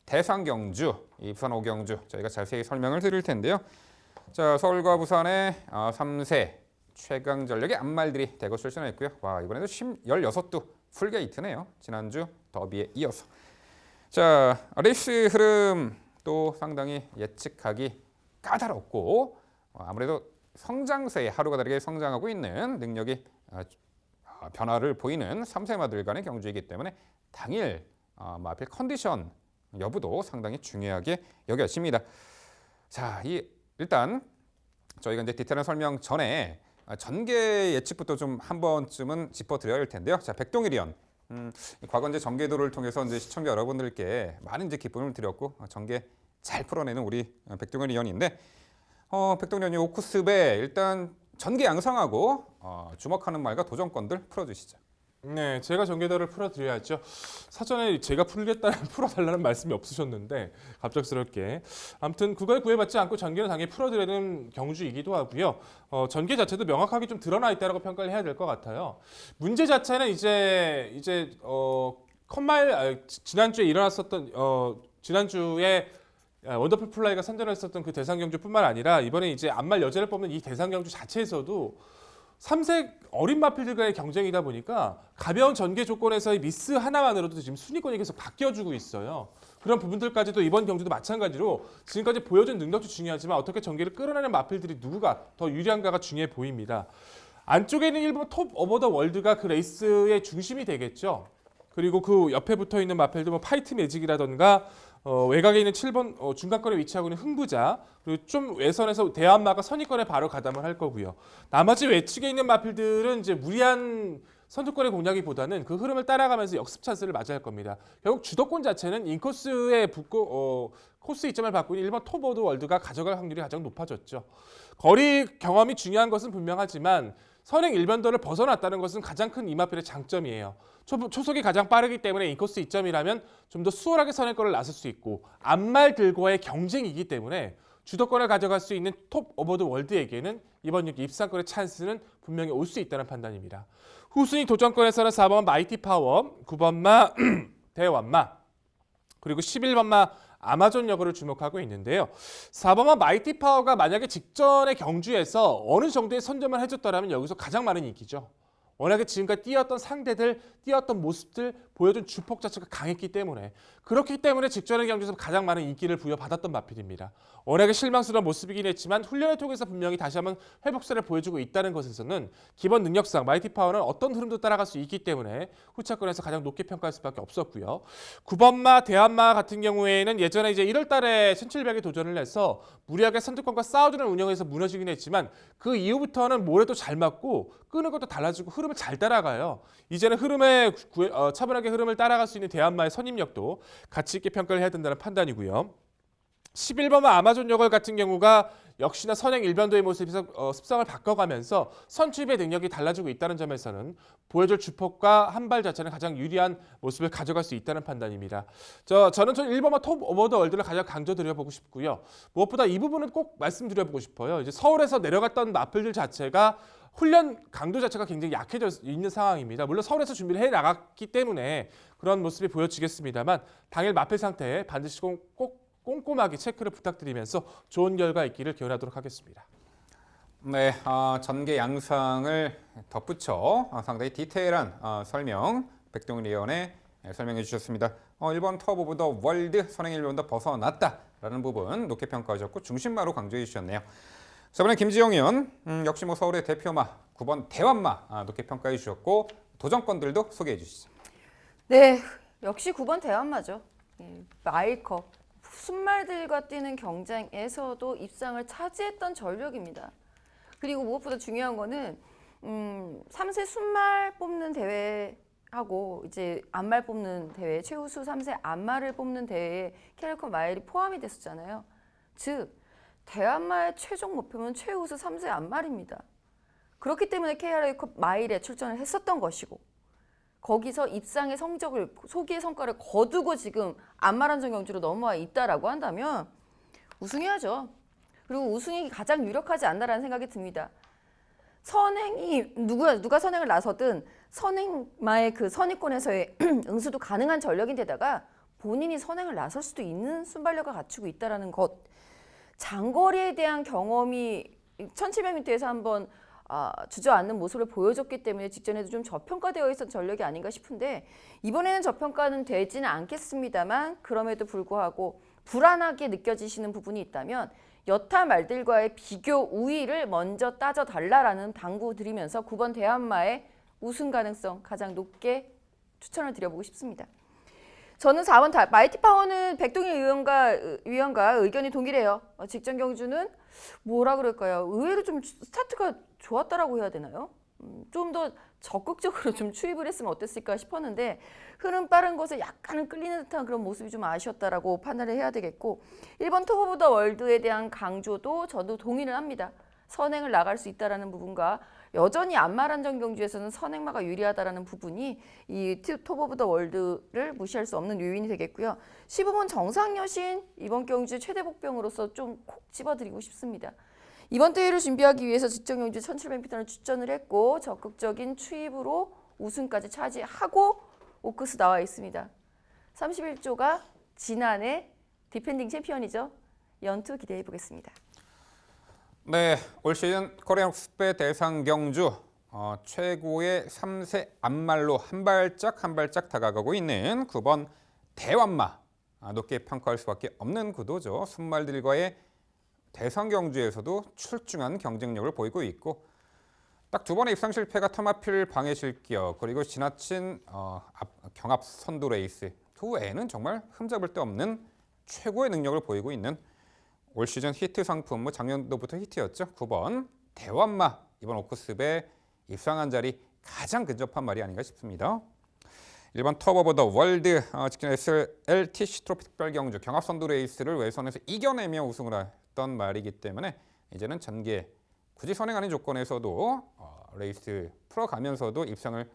대상 경주, 이 부산 5경주 저희가 자세히 설명을 드릴 텐데요. 자, 서울과 부산의 3세 최강 전력의 앞말들이 대거 출전했고요. 와, 이번에도 16도 풀게이트네요. 지난주 더비에 이어서. 자, 레이스 흐름 또 상당히 예측하기 까다롭고 아무래도 성장세에 하루가 다르게 성장하고 있는 능력이 변화를 보이는 3세마들 간의 경주이기 때문에 당일 마필 컨디션 여부도 상당히 중요하게 여겨집니다. 자, 일단 저희가 이제 디테일한 설명 전에 전개 예측부터 좀 한 번쯤은 짚어드려야 할 텐데요. 자, 백동일위원. 과거 이제 전개도를 통해서 이제 시청자 여러분들께 많은 이제 기쁨을 드렸고 전개 잘 풀어내는 우리 백동일 위원인데 백동일 위원이 5코스배 일단 전개 양상하고 주목하는 말과 도전권들 풀어주시죠. 네, 제가 전개도를 풀어드려야죠. 사전에 제가 풀어달라는 말씀이 없으셨는데 갑작스럽게. 아무튼 그걸 구애받지 않고 전개는 당연히 풀어드리는 경주이기도 하고요. 전개 자체도 명확하게 좀 드러나 있다고 평가를 해야 될 것 같아요. 문제 자체는 이제 컷마일 지난주에 일어났었던 지난주에 원더풀 플라이가 선전했었던 그 대상 경주뿐만 아니라 이번에 이제 앞말 여제를 뽑는 이 대상 경주 자체에서도 3세 어린 마필들과의 경쟁이다 보니까 가벼운 전개 조건에서의 미스 하나만으로도 지금 순위권이 계속 바뀌어주고 있어요. 그런 부분들까지도 이번 경주도 마찬가지로 지금까지 보여준 능력도 중요하지만 어떻게 전개를 끌어내는 마필들이 누구가 더 유리한가가 중요해 보입니다. 안쪽에 있는 일본 톱 오버 더 월드가 그 레이스의 중심이 되겠죠. 그리고 그 옆에 붙어있는 마필들 뭐 파이트 매직이라던가 외곽에 있는 7번 중간권에 위치하고 있는 흥부자 그리고 좀 외선에서 대한마가 선의권에 바로 가담을 할 거고요. 나머지 외측에 있는 마필들은 이제 무리한 선두권의 공략이보다는 그 흐름을 따라가면서 역습 찬스를 맞이할 겁니다. 결국 주도권 자체는 인코스에 붙고 코스 이점을 받고 있는 1번 톱 오브 월드가 가져갈 확률이 가장 높아졌죠. 거리 경험이 중요한 것은 분명하지만 선행 일변도를 벗어났다는 것은 가장 큰 이마필의 장점이에요. 초속이 가장 빠르기 때문에 인코스 2점이라면 좀 더 수월하게 선행권을 나설 수 있고 앞말들과의 경쟁이기 때문에 주도권을 가져갈 수 있는 톱 오브 더 월드에게는 이번 6기 입상권의 찬스는 분명히 올 수 있다는 판단입니다. 후순위 도전권에서는 4번 마이티 파워, 9번마 대완마, 그리고 11번마 아마존 여거를 주목하고 있는데요. 4번마 마이티 파워가 만약에 직전의 경주에서 어느 정도의 선점을 해줬더라면 여기서 가장 많은 인기죠. 워낙에 지금까지 뛰었던 상대들, 뛰었던 모습들, 보여준 주폭 자체가 강했기 때문에 그렇기 때문에 직전의 경주에서 가장 많은 인기를 부여받았던 마필입니다. 워낙에 실망스러운 모습이긴 했지만 훈련을 통해서 분명히 다시 한번 회복세를 보여주고 있다는 것에서는 기본 능력상 마이티 파워는 어떤 흐름도 따라갈 수 있기 때문에 후차권에서 가장 높게 평가할 수밖에 없었고요. 9번마 대한마 같은 경우에는 예전에 이제 1월 달에 1700에 도전을 해서 무리하게 선두권과 싸워주는 운영에서 무너지긴 했지만 그 이후부터는 모래도 잘 맞고 끄는 것도 달라지고 흐름을 잘 따라가요. 이제는 차분하게 흐름을 따라갈 수 있는 대한마의 선임력도 가치 있게 평가를 해야 된다는 판단이고요. 11번마 아마존 여걸 같은 경우가 역시나 선행 일변도의 모습에서 습성을 바꿔가면서 선취입의 능력이 달라지고 있다는 점에서는 보여줄 주폭과 한발 자체는 가장 유리한 모습을 가져갈 수 있다는 판단입니다. 저는 1번마 톱 오버 더 월드를 가장 강조드려보고 싶고요. 무엇보다 이 부분은 꼭 말씀드려보고 싶어요. 이제 서울에서 내려갔던 마필들 자체가 훈련 강도 자체가 굉장히 약해져 있는 상황입니다. 물론 서울에서 준비를 해 나갔기 때문에 그런 모습이 보여지겠습니다만 당일 마필 상태에 반드시 꼭 꼼꼼하게 체크를 부탁드리면서 좋은 결과 있기를 기원하도록 하겠습니다. 네, 전개 양상을 덧붙여 상당히 디테일한 설명 백동일 위원의 설명해 주셨습니다. 1번 톱 오브 더 월드 선행 일변도 벗어났다라는 부분 높게 평가하셨고 중심마로 강조해 주셨네요. 자, 이번엔 김지영 의원 역시 뭐 서울의 대표마 9번 대완마 높게 평가해 주셨고 도전권들도 소개해 주시죠. 네, 역시 9번 대한마죠. 마일컵. 순말들과 뛰는 경쟁에서도 입상을 차지했던 전력입니다. 그리고 무엇보다 중요한 거는 3세 순말 뽑는 대회하고 이제 암말 뽑는 대회, 최우수 3세 암말을 뽑는 대회에 캐리커 마일이 포함이 됐었잖아요. 즉 대한마의 최종 목표는 최우수 3세 암말입니다. 그렇기 때문에 캐리커 마일에 출전을 했었던 것이고 거기서 입상의 성적을 소기의 성과를 거두고 지금 암말안전 경주로 넘어와 있다라고 한다면 우승해야죠. 그리고 우승이 가장 유력하지 않나라는 생각이 듭니다. 선행이 누가 선행을 나서든 선행마의 그 선의권에서의 응수도 가능한 전력인데다가 본인이 선행을 나설 수도 있는 순발력을 갖추고 있다라는 것. 장거리에 대한 경험이 1700m에서 한번 주저앉는 모습을 보여줬기 때문에 직전에도 좀 저평가되어 있었던 전력이 아닌가 싶은데 이번에는 저평가는 되지는 않겠습니다만 그럼에도 불구하고 불안하게 느껴지시는 부분이 있다면 여타 말들과의 비교 우위를 먼저 따져달라라는 당부 드리면서 9번 대한마의 우승 가능성 가장 높게 추천을 드려보고 싶습니다. 저는 4번 마이티 파워는 백동일 위원과 의견이 동일해요. 직전 경주는 뭐라 그럴까요? 의외로 좀 스타트가 좋았다라고 해야 되나요? 좀 더 적극적으로 좀 추입을 했으면 어땠을까 싶었는데 흐름 빠른 것에 약간은 끌리는 듯한 그런 모습이 좀 아쉬웠다라고 판단을 해야 되겠고 1번 투어 오브 더 월드에 대한 강조도 저도 동의를 합니다. 선행을 나갈 수 있다라는 부분과 여전히 안마란정 경주에서는 선행마가 유리하다라는 부분이 이 톱 오브 더 월드를 무시할 수 없는 요인이 되겠고요. 15번 정상여신 이번 경주 최대 복병으로서 좀 콕 집어드리고 싶습니다. 이번 대회를 준비하기 위해서 직전 경주 1700m를 추천을 했고 적극적인 추입으로 우승까지 차지하고 오크스 나와 있습니다. 31조가 지난해 디펜딩 챔피언이죠. 연투 기대해 보겠습니다. 네, 올 시즌 코리안 쿠스페 대상 경주 최고의 3세 앞말로 한 발짝 다가가고 있는 9번 대완마 높게 평가할 수밖에 없는 구도죠. 순말들과의 대상 경주에서도 출중한 경쟁력을 보이고 있고 딱 두 번의 입상 실패가 터마필 방해 실격 그리고 지나친 경합 선두 레이스 그 외에는 정말 흠잡을 데 없는 최고의 능력을 보이고 있는 올 시즌 히트 상품 작년도부터 히트였죠. 9번 대완마 이번 오크스배 입상한 자리 가장 근접한 말이 아닌가 싶습니다. 1번 터보 오브 더 월드 직전 SLTC 트로피 특별 경주 경합 선두 레이스를 외선에서 이겨내며 우승을 했던 말이기 때문에 이제는 전개 굳이 선행 아닌 조건에서도 레이스 풀어가면서도 입상을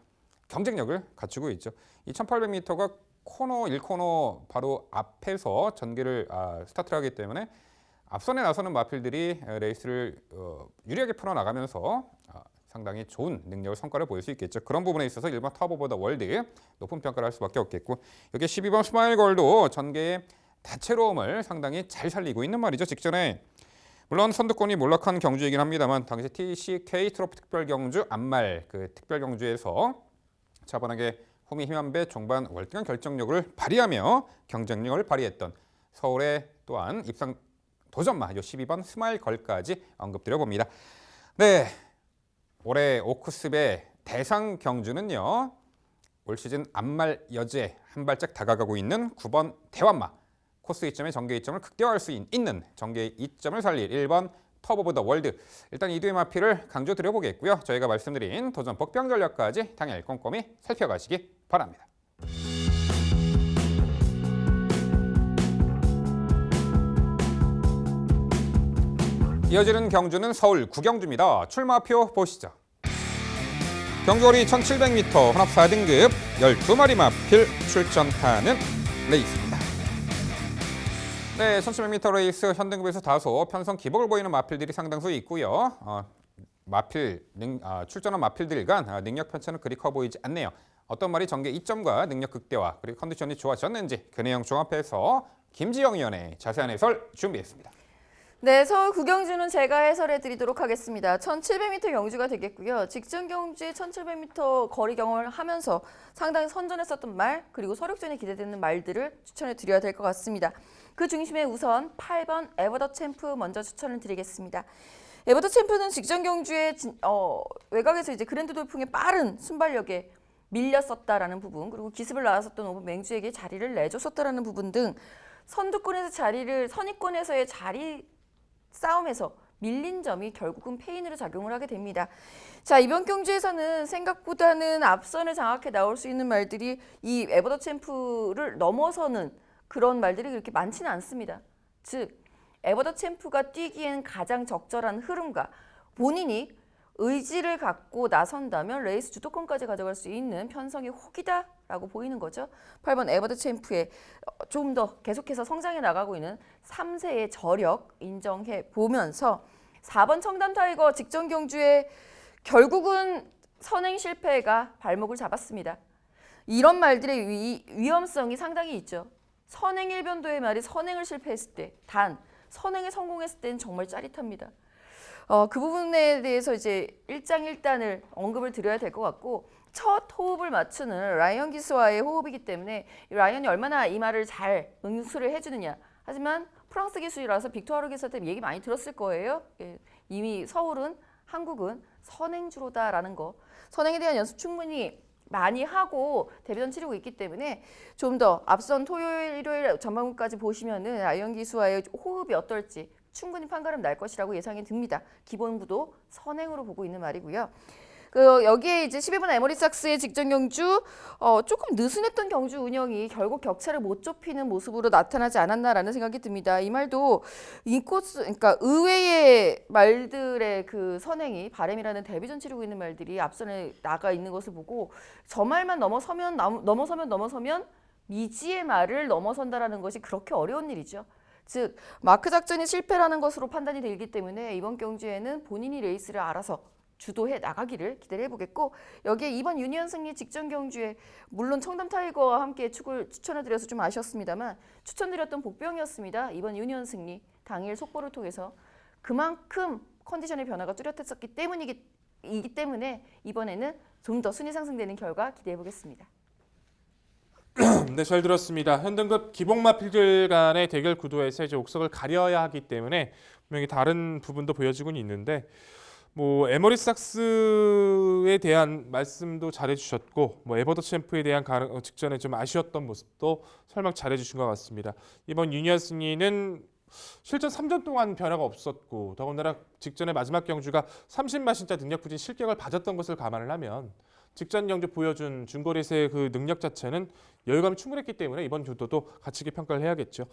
경쟁력을 갖추고 있죠. 2800m가 코너 1코너 바로 앞에서 전개를 스타트를 하기 때문에 앞선에 나서는 마필들이 레이스를 유리하게 풀어나가면서 상당히 좋은 능력을 성과를 보일 수 있겠죠. 그런 부분에 있어서 1번 터보 오브 더 월드 높은 평가를 할 수밖에 없겠고 여기 12번 스마일걸도 전개의 다채로움을 상당히 잘 살리고 있는 말이죠. 직전에 물론 선두권이 몰락한 경주이긴 합니다만 당시 TCK 트로피 특별 경주 앞말 그 특별 경주에서 차분하게 홈이 힘한 배 종반 월등한 결정력을 발휘하며 경쟁력을 발휘했던 서울의 또한 입상 도전마 12번 스마일걸까지 언급드려 봅니다. 네, 올해 오크스배 대상 경주는요. 올 시즌 앞말 여제 한 발짝 다가가고 있는 9번 대완마 코스 이점의 전개 이점을 극대화할 수 있는 전개 이점을 살릴 1번 터보 오브 더 월드 일단 이 두의 마필을 강조드려 보겠고요. 저희가 말씀드린 도전 복병 전략까지 당일 꼼꼼히 살펴가시기 바랍니다. 이어지는 경주는 서울 구경주입니다. 출마표 보시죠. 경주거리 1700m 혼합 4등급 12마리 마필 출전하는 레이스입니다. 네, 1700m 레이스 현등급에서 다소 편성 기복을 보이는 마필들이 상당수 있고요. 출전한 마필들 간 능력 편차는 그리 커 보이지 않네요. 어떤 말이 전개 이점과 능력 극대화 그리고 컨디션이 좋아졌는지 그 내용 종합해서 김지영 위원의 자세한 해설 준비했습니다. 네, 서울 구경주는 제가 해설해 드리도록 하겠습니다. 1700m 경주가 되겠고요. 직전 경주에 1700m 거리 경험을 하면서 상당히 선전했었던 말 그리고 서력전에 기대되는 말들을 추천해 드려야 될 것 같습니다. 그 중심에 우선 8번 에버더 챔프 먼저 추천을 드리겠습니다. 에버더 챔프는 직전 경주에 외곽에서 이제 그랜드 돌풍의 빠른 순발력에 밀렸었다라는 부분 그리고 기습을 나왔었던 오브 맹주에게 자리를 내줬었다라는 부분 등 선두권에서 선입권에서의 자리 싸움에서 밀린 점이 결국은 페인으로 작용을 하게 됩니다. 자, 이번 경주에서는 생각보다는 앞선을 장악해 나올 수 있는 말들이 이 에버더 챔프를 넘어서는 그런 말들이 그렇게 많지는 않습니다. 즉, 에버더 챔프가 뛰기엔 가장 적절한 흐름과 본인이 의지를 갖고 나선다면 레이스 주도권까지 가져갈 수 있는 편성이 혹이다라고 보이는 거죠. 8번 에버더 챔프의 좀 더 계속해서 성장해 나가고 있는 3세의 저력 인정해 보면서 4번 청담 타이거 직전 경주에 결국은 선행 실패가 발목을 잡았습니다. 이런 말들의 위험성이 상당히 있죠. 선행 일변도의 말이 선행을 실패했을 때, 단 선행에 성공했을 때는 정말 짜릿합니다. 그 부분에 대해서 이제 일장일단을 언급을 드려야 될 것 같고 첫 호흡을 맞추는 라이언 기수와의 호흡이기 때문에 이 라이언이 얼마나 이 말을 잘 응수를 해주느냐. 하지만 프랑스 기수라서 빅토르 기수한테 얘기 많이 들었을 거예요. 예, 이미 서울은 한국은 선행주로다라는 거. 선행에 대한 연습 충분히 많이 하고 데뷔전 치르고 있기 때문에 좀 더 앞선 토요일, 일요일 전반부까지 보시면은 라이언 기수와의 호흡이 어떨지 충분히 판가름 날 것이라고 예상이 듭니다. 기본구도 선행으로 보고 있는 말이고요. 여기에 이제 12번 에머리삭스의 직전 경주 조금 느슨했던 경주 운영이 결국 격차를 못 좁히는 모습으로 나타나지 않았나라는 생각이 듭니다. 이 말도 인코스 그러니까 의외의 말들의 그 선행이 바램이라는 데뷔전 치르고 있는 말들이 앞선에 나가 있는 것을 보고 저 말만 넘어서면 미지의 말을 넘어선다라는 것이 그렇게 어려운 일이죠. 즉 마크 작전이 실패라는 것으로 판단이 되기 때문에 이번 경주에는 본인이 레이스를 알아서 주도해 나가기를 기대를 해보겠고 여기에 이번 유니언 승리 직전 경주에 물론 청담 타이거와 함께 축을 추천해드려서 좀 아쉬웠습니다만 추천드렸던 복병이었습니다. 이번 유니언 승리 당일 속보를 통해서 그만큼 컨디션의 변화가 뚜렷했었기 때문이기 때문에 이번에는 좀 더 순위 상승되는 결과 기대해보겠습니다. 네, 잘 들었습니다. 현등급 기복마필들 간의 대결 구도에서 이제 옥석을 가려야 하기 때문에 분명히 다른 부분도 보여지고는 있는데 뭐 에머리삭스에 대한 말씀도 잘해주셨고 뭐 에버더 챔프에 대한 직전에 좀 아쉬웠던 모습도 설명 잘해주신 것 같습니다. 이번 유니언 승리는 실전 3전 동안 변화가 없었고 더군다나 직전에 마지막 경주가 30마신자 능력 부진 실격을 받았던 것을 감안을 하면 직전 경주 보여준 중거리에서의 그 능력 자체는 여유감이 충분했기 때문에 이번 주도도 같이 평가를 해야겠죠.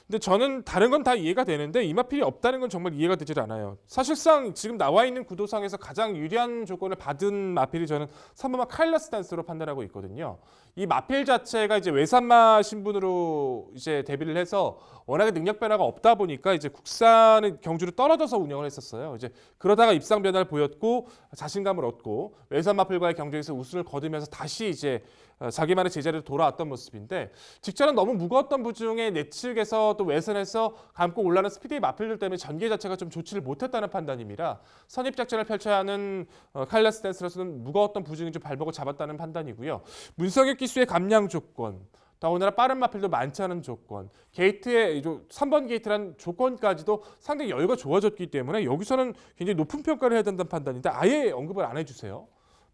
근데 저는 다른 건 다 이해가 되는데 이마필이 없다는 건 정말 이해가 되질 않아요. 사실상 지금 나와 있는 구도상에서 가장 유리한 조건을 받은 마필이 저는 3번마 카일라스 댄스로 판단하고 있거든요. 이 마필 자체가 이제 외산마 신분으로 이제 데뷔를 해서 워낙에 능력 변화가 없다 보니까 이제 국산 경주로 떨어져서 운영을 했었어요. 이제 그러다가 입상 변화를 보였고 자신감을 얻고 외산 마필과의 경쟁에서 우승을 거두면서 다시 이제 자기만의 제자리로 돌아왔던 모습인데 직전은 너무 무거웠던 부중에 내측에서 또 외선에서 감고 올라오는 스피드의 마필들 때문에 전개 자체가 좀 좋지를 못했다는 판단입니다. 선입 작전을 펼쳐야 하는 카일라스 댄스로서는 무거웠던 부중이 좀 발목을 잡았다는 판단이고요. 문성혁 기수의 감량 조건, 더군다나 빠른 마필도 많지 않은 조건, 게이트의 3번 게이트란 조건까지도 상당히 여유가 좋아졌기 때문에 여기서는 굉장히 높은 평가를 해야 된다는 판단인데 아예 언급을 안 해주세요.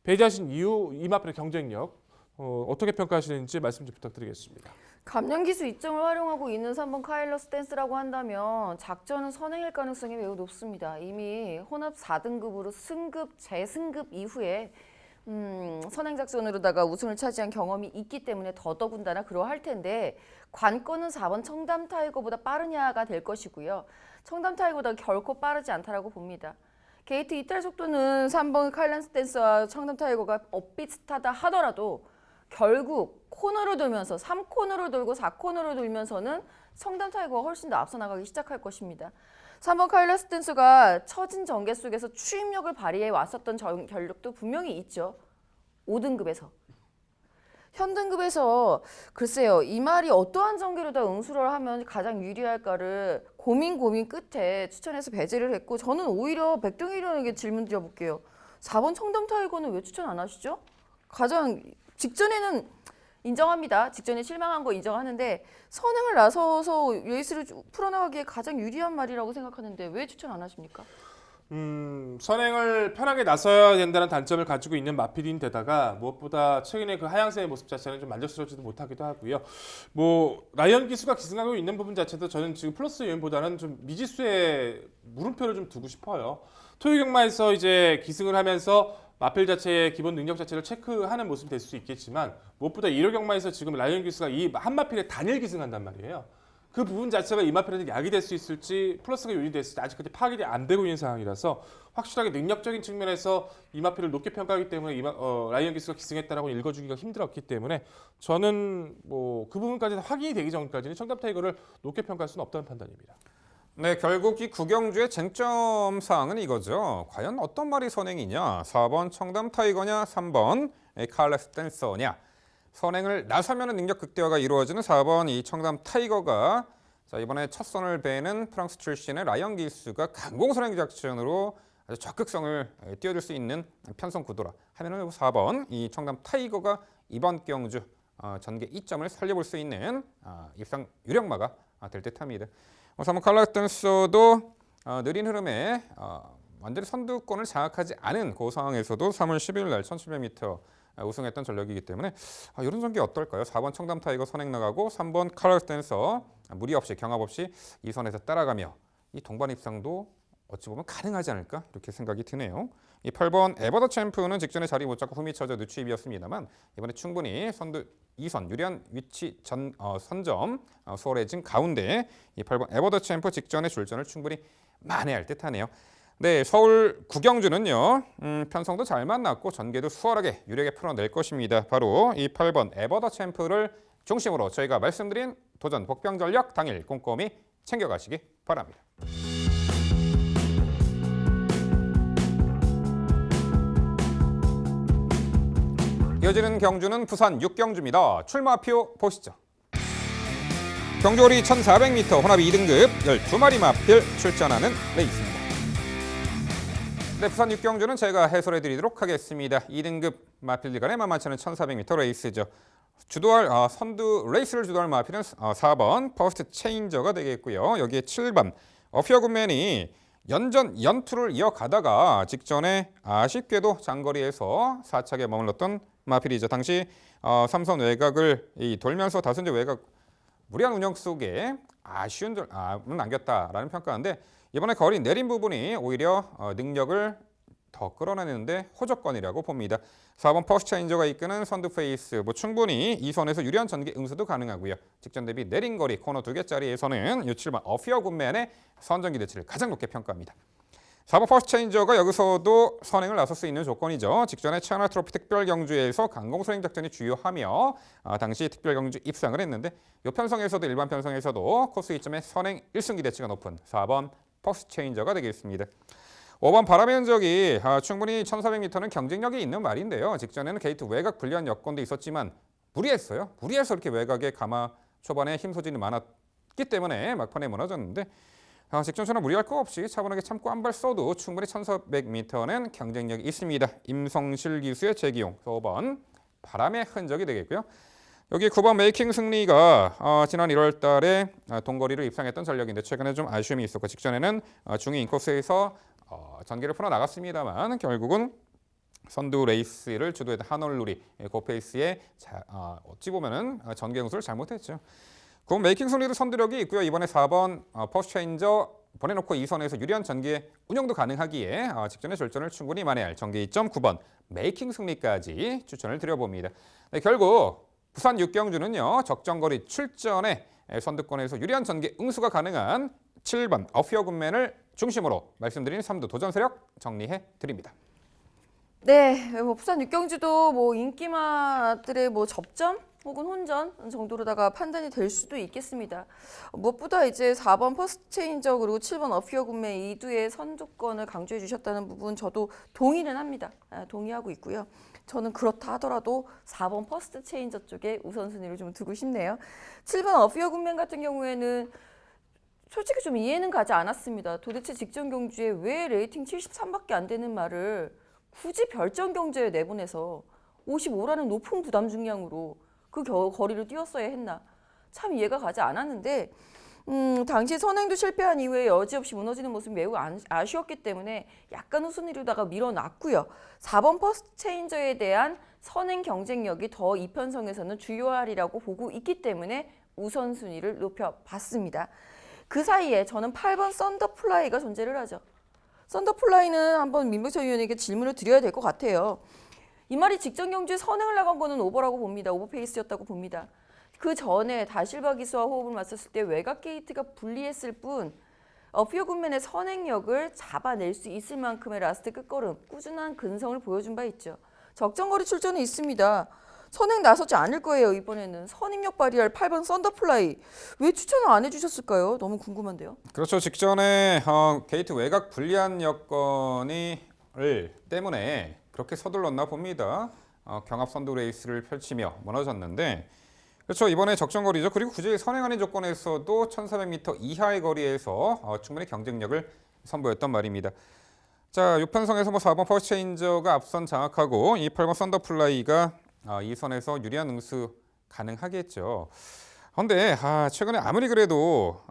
배제하신 이유, 이 마필의 경쟁력 어떻게 평가하시는지 말씀 좀 부탁드리겠습니다. 감량기수 이점을 활용하고 있는 3번 카일러스 댄스라고 한다면 작전은 선행일 가능성이 매우 높습니다. 이미 혼합 4등급으로 승급, 재승급 이후에 선행 작전으로다가 우승을 차지한 경험이 있기 때문에 더더군다나 그러할 텐데 관건은 4번 청담 타이거보다 빠르냐가 될 것이고요. 청담 타이거보다 결코 빠르지 않다라고 봅니다. 게이트 이탈 속도는 3번 카일러스 댄스와 청담 타이거가 비슷하다 하더라도 결국 코너로 돌면서 3코너로 돌고 4코너로 돌면서는 청담 타이거가 훨씬 더 앞서 나가기 시작할 것입니다. 3번 카일라스 댄스가 처진 전개 속에서 추임력을 발휘해 왔었던 전력도 분명히 있죠. 5등급에서. 현등급에서 글쎄요. 이 말이 어떠한 전개로 다 응수를 하면 가장 유리할까를 고민 끝에 추천해서 배제를 했고 저는 오히려 백등일원에게 질문 드려볼게요. 4번 청담 타이거는 왜 추천 안 하시죠? 가장 직전에는 인정합니다. 직전에 실망한 거 인정하는데 선행을 나서서 레이스를 풀어나가기에 가장 유리한 말이라고 생각하는데 왜 추천 안 하십니까? 선행을 편하게 나서야 된다는 단점을 가지고 있는 마필인데다가 무엇보다 최근에 그 하향세의 모습 자체는 좀 만족스럽지도 못하기도 하고요. 뭐 라이언 기수가 기승하고 있는 부분 자체도 저는 지금 플러스 요인보다는 좀 미지수에 물음표를 좀 두고 싶어요. 토요 경마에서 이제 기승을 하면서 마필 자체의 기본 능력 자체를 체크하는 모습이 될 수 있겠지만 무엇보다 1호 경마에서 지금 라이언 기수가 이 한 마필에 단일 기승한단 말이에요. 그 부분 자체가 이 마필한테 약이 될 수 있을지 플러스가 요인이 됐을지 아직 그때 파악이 안 되고 있는 상황이라서 확실하게 능력적인 측면에서 이 마필을 높게 평가하기 때문에 라이언 기수가 기승했다라고 읽어주기가 힘들었기 때문에 저는 뭐 그 부분까지 확인이 되기 전까지는 청담 타이거를 높게 평가할 수는 없다는 판단입니다. 네, 결국 이 구경주의 쟁점 사항은 이거죠. 과연 어떤 말이 선행이냐? 4번 청담 타이거냐? 3번 카일라스 댄서냐? 선행을 나서면 능력 극대화가 이루어지는 4번 이 청담 타이거가 자, 이번에 첫 선을 베는 프랑스 출신의 라이언 기수가 강공선행 작전으로 아주 적극성을 띄워줄 수 있는 편성 구도라 하면은 4번 이 청담 타이거가 이번 경주 전개 2점을 살려볼 수 있는 입상 유력마가 될 듯합니다. 3번 칼락댄서도 느린 흐름에 완전히 선두권을 장악하지 않은 그 상황에서도 3월 10일 날 1700m 우승했던 전력이기 때문에 이런 전개 어떨까요? 4번 청담 타이거 선행 나가고 3번 칼락댄서 무리 없이 경합 없이 이 선에서 따라가며 이 동반 입상도 어찌 보면 가능하지 않을까 이렇게 생각이 드네요. 이 8번 에버더 챔프는 직전에 자리 못 잡고 흠이 쳐져 늦추입이었습니다만 이번에 충분히 선두 2선 유리한 위치 선점 수월해진 가운데 이 8번 에버더 챔프 직전에 출전을 충분히 만회할 듯하네요. 네, 서울 구경주는요 편성도 잘 만났고 전개도 수월하게 유력에 풀어낼 것입니다. 바로 이 8번 에버더 챔프를 중심으로 저희가 말씀드린 도전 복병 전력 당일 꼼꼼히 챙겨가시기 바랍니다. 이어지는 경주는 부산 6경주입니다. 출마표 보시죠. 경주거리 1400m 혼합 2등급 12마리 마필 출전하는 레이스입니다. 네, 부산 6경주는 제가 해설해 드리도록 하겠습니다. 2등급 마필들 간의 만만치 않은 1400m 레이스죠. 주도할 선두 레이스를 주도할 마필은 4번 퍼스트 체인저가 되겠고요. 여기에 7번 어피어굿맨이 연투를 이어가다가 직전에 아쉽게도 장거리에서 4착에 머물렀던 마필이죠. 당시 3선 외곽을 돌면서 다선제 외곽 무리한 운영 속에 아쉬운 점을 남겼다라는 평가인데 이번에 거리 내린 부분이 오히려 능력을 더 끌어내는데 호적건이라고 봅니다. 4번 퍼스트 체인저가 이끄는 선두 페이스 충분히 이 선에서 유리한 전개 응수도 가능하고요. 직전 대비 내린 거리 코너 2개짜리에서는 7번 어피어 굿맨의 선전 기대치를 가장 높게 평가합니다. 4번 퍼스트 체인저가 여기서도 선행을 나설 수 있는 조건이죠. 직전에 차이나 트로피 특별 경주에서 강공선행 작전이 주요하며 당시 특별 경주 입상을 했는데 이 편성에서도 일반 편성에서도 코스 2점의 선행 1승 기대치가 높은 4번 퍼스트 체인저가 되겠습니다. 5번 바람의 흔적이 충분히 1400m는 경쟁력이 있는 말인데요. 직전에는 게이트 외곽 불리한 여건도 있었지만 무리했어요. 무리해서 이렇게 외곽에 감아 초반에 힘 소진이 많았기 때문에 막판에 무너졌는데 직전처럼 무리할 거 없이 차분하게 참고 한 발 써도 충분히 1400m는 경쟁력이 있습니다. 임성실 기수의 재기용 5번 바람의 흔적이 되겠고요. 여기 9번 메이킹 승리가 지난 1월 달에 동거리를 입상했던 전력인데 최근에 좀 아쉬움이 있었고 직전에는 중위 인코스에서 전개를 풀어나갔습니다만 결국은 선두 레이스를 주도했던 한올누리 고페이스에 어찌 보면은 전개 응수를 잘못했죠. 그럼 메이킹 승리도 선두력이 있고요. 이번에 4번 퍼스트 체인저 보내놓고 2선에서 유리한 전개 운영도 가능하기에 직전의 절전을 충분히 만회할 전개 2.9번 메이킹 승리까지 추천을 드려봅니다. 네, 결국 부산 6경주는요. 적정거리 출전에 선두권에서 유리한 전개 응수가 가능한 7번 어피어 굿맨을 중심으로 말씀드린 3두 도전 세력 정리해 드립니다. 네, 부산 6경주도 인기마들의 접전 혹은 혼전 정도로다가 판단이 될 수도 있겠습니다. 무엇보다 이제 4번 퍼스트 체인저 그리고 7번 어피어 굿맨 이 두의 선두권을 강조해 주셨다는 부분 저도 동의는 합니다. 동의하고 있고요. 저는 그렇다 하더라도 4번 퍼스트 체인저 쪽에 우선순위를 좀 두고 싶네요. 7번 어피어 굿맨 같은 경우에는 솔직히 좀 이해는 가지 않았습니다. 도대체 직전 경주에 왜 레이팅 73밖에 안 되는 말을 굳이 별점 경주에 내보내서 55라는 높은 부담 중량으로 그 거리를 뛰었어야 했나. 참 이해가 가지 않았는데 당시 선행도 실패한 이후에 여지없이 무너지는 모습이 매우 아쉬웠기 때문에 약간 우선위로다가 밀어놨고요. 4번 퍼스트 체인저에 대한 선행 경쟁력이 더 이편성에서는 주요하리라고 보고 있기 때문에 우선순위를 높여봤습니다. 그 사이에 저는 8번 썬더플라이가 존재를 하죠. 썬더플라이는 한번 민병철 위원에게 질문을 드려야 될 것 같아요. 이 말이 직전 경주에 선행을 나간 거는 오버라고 봅니다. 오버페이스였다고 봅니다. 그 전에 다실바 기수와 호흡을 맞섰을 때 외곽 게이트가 불리했을 뿐 어피어 굿맨의 선행력을 잡아낼 수 있을 만큼의 라스트 끝걸음, 꾸준한 근성을 보여준 바 있죠. 적정거리 출전은 있습니다. 선행 나서지 않을 거예요. 이번에는 선행력 발휘할 8번 썬더플라이 왜 추천을 안 해주셨을까요? 너무 궁금한데요. 그렇죠. 직전에 게이트 외곽 불리한 여건이 때문에 그렇게 서둘렀나 봅니다. 경합 선두 레이스를 펼치며 무너졌는데 그렇죠. 이번에 적정 거리죠. 그리고 굳이 선행하는 조건에서도 1,400m 이하의 거리에서 충분히 경쟁력을 선보였단 말입니다. 자, 6편성에서 4번 퍼스체인저가 앞선 장악하고 이 8번 썬더플라이가 2선에서 유리한 응수 가능하겠죠. 그런데 최근에 아무리 그래도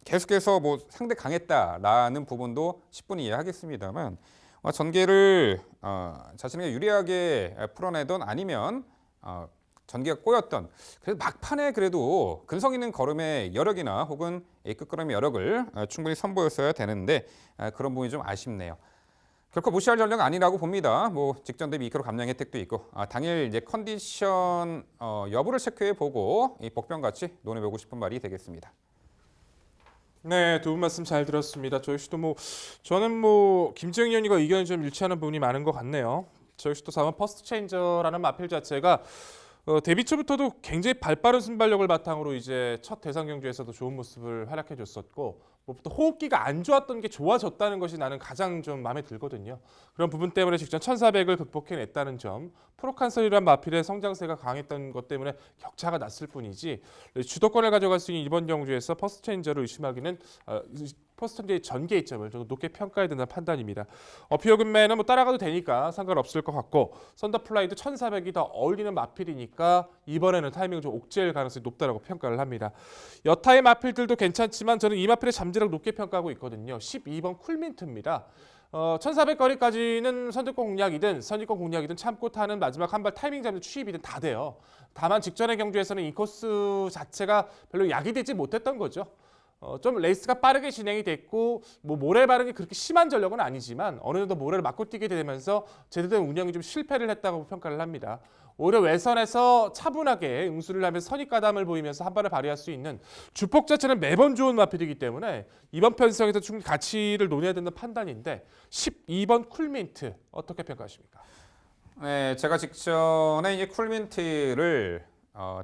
계속해서 상대 강했다라는 부분도 10분 이해하겠습니다만 전개를 자신에게 유리하게 풀어내던 아니면 전개가 꼬였던 그래도 막판에 그래도 근성 있는 걸음의 여력이나 혹은 끝걸음의 여력을 충분히 선보였어야 되는데 그런 부분이 좀 아쉽네요. 결코 무시할 전략은 아니라고 봅니다. 직전 대비 2km 감량 혜택도 있고 당일 이제 컨디션 여부를 체크해 보고 이 복병같이 논해보고 싶은 말이 되겠습니다. 네, 두 분 말씀 잘 들었습니다. 저희 씨도 저는 김정희 의원과 의견이 좀 일치하는 부분이 많은 것 같네요. 저희 씨도 4번 퍼스트 체인저라는 마필 자체가 데뷔 초부터도 굉장히 발빠른 순발력을 바탕으로 이제 첫 대상 경주에서도 좋은 모습을 활약해 줬었고 무엇보다 호흡기가 안 좋았던 게 좋아졌다는 것이 나는 가장 좀 마음에 들거든요. 그런 부분 때문에 직전 1400을 극복해냈다는 점, 프로칸설이란 마필의 성장세가 강했던 것 때문에 격차가 났을 뿐이지 주도권을 가져갈 수 있는 이번 경주에서 퍼스트 체인저를 의심하기는 퍼스트체인저의 전개 이점을 좀 높게 평가해야 된다는 판단입니다. 어피어금매는 따라가도 되니까 상관없을 것 같고 썬더플라이도 1400이 더 어울리는 마필이니까 이번에는 타이밍을 좀 옥죄일 가능성이 높다고 평가를 합니다. 여타의 마필들도 괜찮지만 저는 이 마필의 잠재력 높게 평가하고 있거든요. 12번 쿨민트입니다. 1400거리까지는 선두권 공략이든 선두권 공략이든 참고 타는 마지막 한 발 타이밍 잡는 추입이든 다 돼요. 다만 직전의 경주에서는 이 코스 자체가 별로 약이 되지 못했던 거죠. 좀 레이스가 빠르게 진행이 됐고 모래 바른이 그렇게 심한 전력은 아니지만 어느 정도 모래를 맞고 뛰게 되면서 제대로 된 운영이 좀 실패를 했다고 평가를 합니다. 오히려 외선에서 차분하게 응수를 하면서 선입가담을 보이면서 한 발을 발휘할 수 있는 주폭 자체는 매번 좋은 마필이기 때문에 이번 편성에서 충분히 가치를 논해야 된다는 판단인데 12번 쿨민트 어떻게 평가하십니까? 네, 제가 직전에 이제 쿨민트를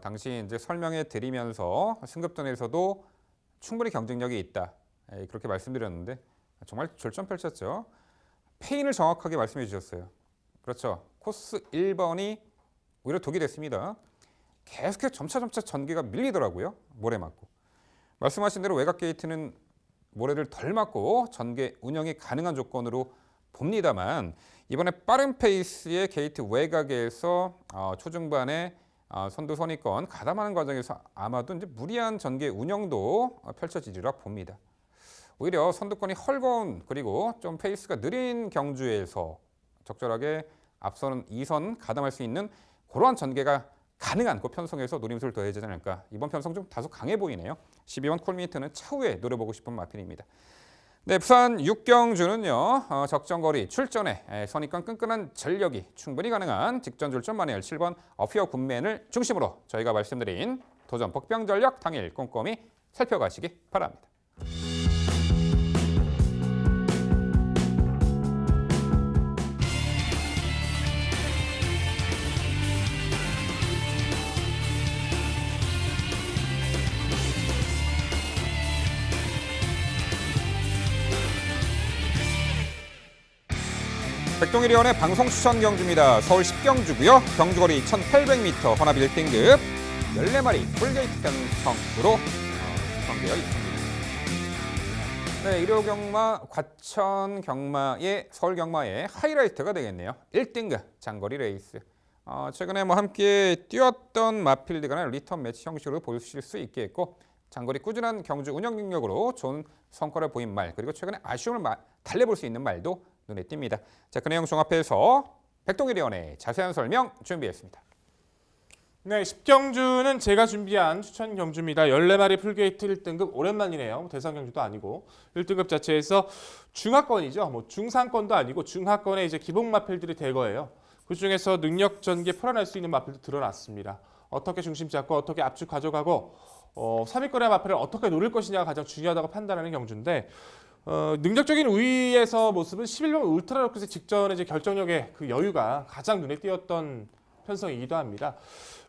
당시 이제 설명해 드리면서 승급전에서도 충분히 경쟁력이 있다. 그렇게 말씀드렸는데 정말 절전 펼쳤죠. 페인을 정확하게 말씀해 주셨어요. 그렇죠. 코스 1번이 오히려 독이 됐습니다. 계속해서 점차 전개가 밀리더라고요. 모래 맞고. 말씀하신 대로 외곽 게이트는 모래를 덜 맞고 전개 운영이 가능한 조건으로 봅니다만 이번에 빠른 페이스의 게이트 외곽에서 초중반에 선두 선입권 가담하는 과정에서 아마도 이제 무리한 전개 운영도 펼쳐지리라 봅니다. 오히려 선두권이 헐거운 그리고 좀 페이스가 느린 경주에서 적절하게 앞서는 2선 가담할 수 있는 그러한 전개가 가능한 그 편성에서 노림수를 더해야 되지 않을까. 이번 편성 좀 다소 강해 보이네요. 12번 콜미트는 차후에 노려보고 싶은 마필입니다. 네, 부산 6경주는요. 적정거리 출전에 선입관 끈끈한 전력이 충분히 가능한 직전 출전 만회열 7번 어피어 굿맨을 중심으로 저희가 말씀드린 도전 복병 전력 당일 꼼꼼히 살펴가시기 바랍니다. 백동일위원회 방송 추천 경주입니다. 서울 10경주고요. 경주거리 1800m 혼합 1등급 14마리 풀게이트 편성으로 구성되어 있습니다. 네, 일요 경마, 과천 경마의 서울 경마의 하이라이트가 되겠네요. 1등급 장거리 레이스. 최근에 함께 뛰었던 마필드 간의 리턴 매치 형식으로 보실 수 있겠고 장거리 꾸준한 경주 운영 능력으로 좋은 성과를 보인 말 그리고 최근에 아쉬움을 달래볼 수 있는 말도 눈에 띕니다. 자, 그 내용 종합해서 백동일위원회 자세한 설명 준비했습니다. 네, 10경주는 제가 준비한 추천 경주입니다. 14마리 풀게이트 1등급 오랜만이네요. 대상 경주도 아니고 1등급 자체에서 중하권이죠. 중상권도 아니고 중하권에 이제 기본 마필들이 대거예요. 그 중에서 능력 전개 풀어낼 수 있는 마필도 드러났습니다. 어떻게 중심 잡고 어떻게 압축 가져가고 3위권의 마필을 어떻게 노릴 것이냐가 가장 중요하다고 판단하는 경주인데 능력적인 우위에서 모습은 11번 울트라로켓의 직전에 이제 결정력의 그 여유가 가장 눈에 띄었던 편성이기도 합니다.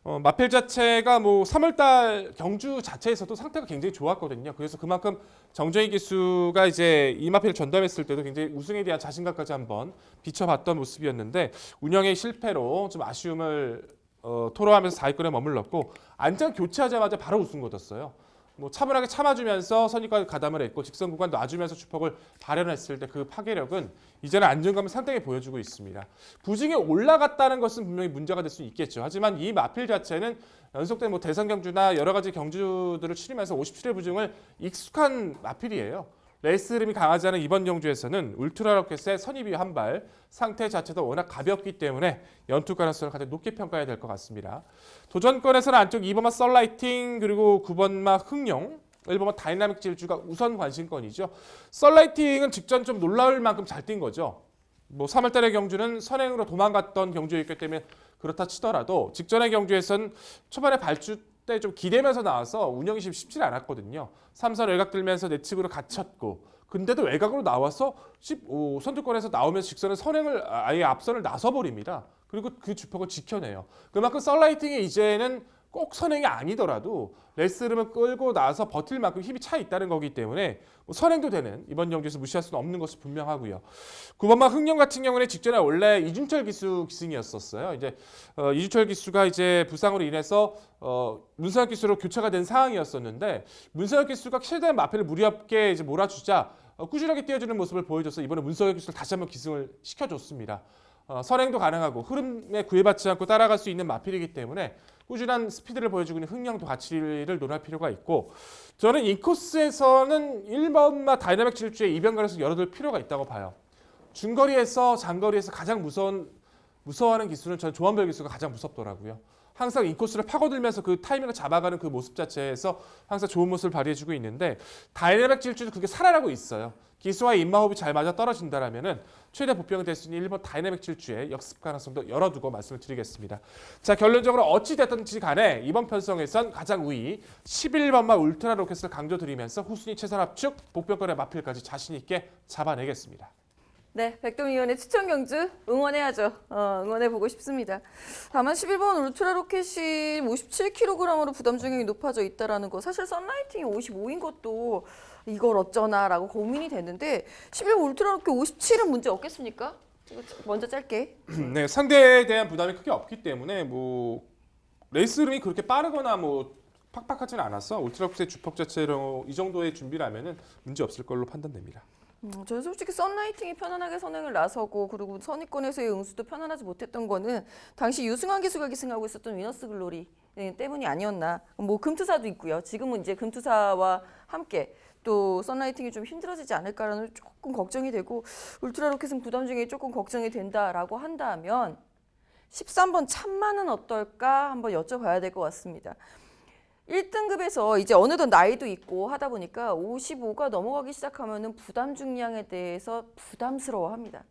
마필 자체가 3월달 경주 자체에서도 상태가 굉장히 좋았거든요. 그래서 그만큼 정정희 기수가 이제 이 마필을 전담했을 때도 굉장히 우승에 대한 자신감까지 한번 비춰봤던 모습이었는데 운영의 실패로 좀 아쉬움을 토로하면서 4위권에 머물렀고 안전 교체하자마자 바로 우승 거뒀어요. 뭐 차분하게 참아주면서 선입과 가담을 했고 직선 구간 놔주면서 주폭을 발현했을 때 그 파괴력은 이제는 안정감을 상당히 보여주고 있습니다. 부진이 올라갔다는 것은 분명히 문제가 될 수 있겠죠. 하지만 이 마필 자체는 연속된 뭐 대선 경주나 여러 가지 경주들을 치르면서 57회 부진을 익숙한 마필이에요. 레이스 흐름이 강하지 않은 이번 경주에서는 울트라 로켓의 선입이 한 발, 상태 자체도 워낙 가볍기 때문에 연투 가능성을 가장 높게 평가해야 될 것 같습니다. 도전권에서는 안쪽 2번마 썰라이팅 그리고 9번마 흥룡, 1번마 다이나믹 질주가 우선 관심권이죠. 썰라이팅은 직전 좀 놀라울 만큼 잘 뛴 거죠. 뭐 3월달의 경주는 선행으로 도망갔던 경주였기 때문에 그렇다 치더라도 직전의 경주에서는 초반에 발주 때 좀 기대면서 나와서 운영이 쉽지 않았거든요. 3선 외곽 들면서 내측으로 갇혔고 근데도 외곽으로 나와서 15 선두권에서 나오면서 직선의 선행을 아예 앞선을 나서버립니다. 그리고 그 주폭을 지켜내요. 그만큼 썰라이팅이 이제는 꼭 선행이 아니더라도 레이스 흐름을 끌고 나서 버틸 만큼 힘이 차 있다는 거기 때문에 뭐 선행도 되는 이번 경기에서 무시할 수는 없는 것이 분명하고요. 9번마 흥령 같은 경우는 직전에 원래 이중철 기수 기승이었었어요. 이제 이중철 기수가 이제 부상으로 인해서 문성혁 기수로 교체가 된 상황이었었는데 문성혁 기수가 최대한 마패를 무리하게 이제 몰아주자 꾸준하게 뛰어주는 모습을 보여줘서 이번에 문성혁 기수를 다시 한번 기승을 시켜줬습니다. 선행도 가능하고 흐름에 구애받지 않고 따라갈 수 있는 마필이기 때문에 꾸준한 스피드를 보여주고 있는 흥령도 가치를 논할 필요가 있고 저는 인코스에서는 1번마 다이나믹 질주의 이변가에서 열어둘 필요가 있다고 봐요. 중거리에서 장거리에서 가장 무서워하는 기수는 저는 조한별 기수가 가장 무섭더라고요. 항상 인코스를 파고들면서 그 타이밍을 잡아가는 그 모습 자체에서 항상 좋은 모습을 발휘해주고 있는데 다이나믹 질주도 그게 살아나고 있어요. 기수와 입마호흡이 잘 맞아 떨어진다라면은 최대 보병이 될 수 있는 1번 다이나믹 질주의 역습 가능성도 열어두고 말씀을 드리겠습니다. 자, 결론적으로 어찌 됐든지 간에 이번 편성에선 가장 우위 11번마 울트라 로켓을 강조드리면서 후순위 최선 압축 복병권의 마필까지 자신 있게 잡아내겠습니다. 네, 백동위원의 추천 경주 응원해야죠. 응원해보고 싶습니다. 다만 11번 울트라 로켓이 57kg으로 부담 중량이 높아져 있다는 거 사실 썬라이팅이 55인 것도 이걸 어쩌나라고 고민이 됐는데 11번 울트라 로켓 57은 문제 없겠습니까? 이거 먼저 짧게. 네, 상대에 대한 부담이 크게 없기 때문에 뭐 레이스 흐름이 그렇게 빠르거나 뭐 팍팍하지는 않았어. 울트라 로켓의 주폭 자체로 이 정도의 준비라면은 문제 없을 걸로 판단됩니다. 저는 솔직히 썬라이팅이 편안하게 선행을 나서고 그리고 선입권에서의 응수도 편안하지 못했던 거는 당시 유승환 기수가 기승하고 있었던 위너스 글로리 때문이 아니었나. 뭐 금투사도 있고요. 지금은 이제 금투사와 함께 또 썬라이팅이 좀 힘들어지지 않을까라는 조금 걱정이 되고 울트라 로켓은 부담 중에 조금 걱정이 된다라고 한다면 13번 참마는 어떨까 한번 여쭤봐야 될 것 같습니다. 1등급에서 이제 어느덧 나이도 있고 하다 보니까 55가 넘어가기 시작하면은 부담 중량에 대해서 부담스러워합니다.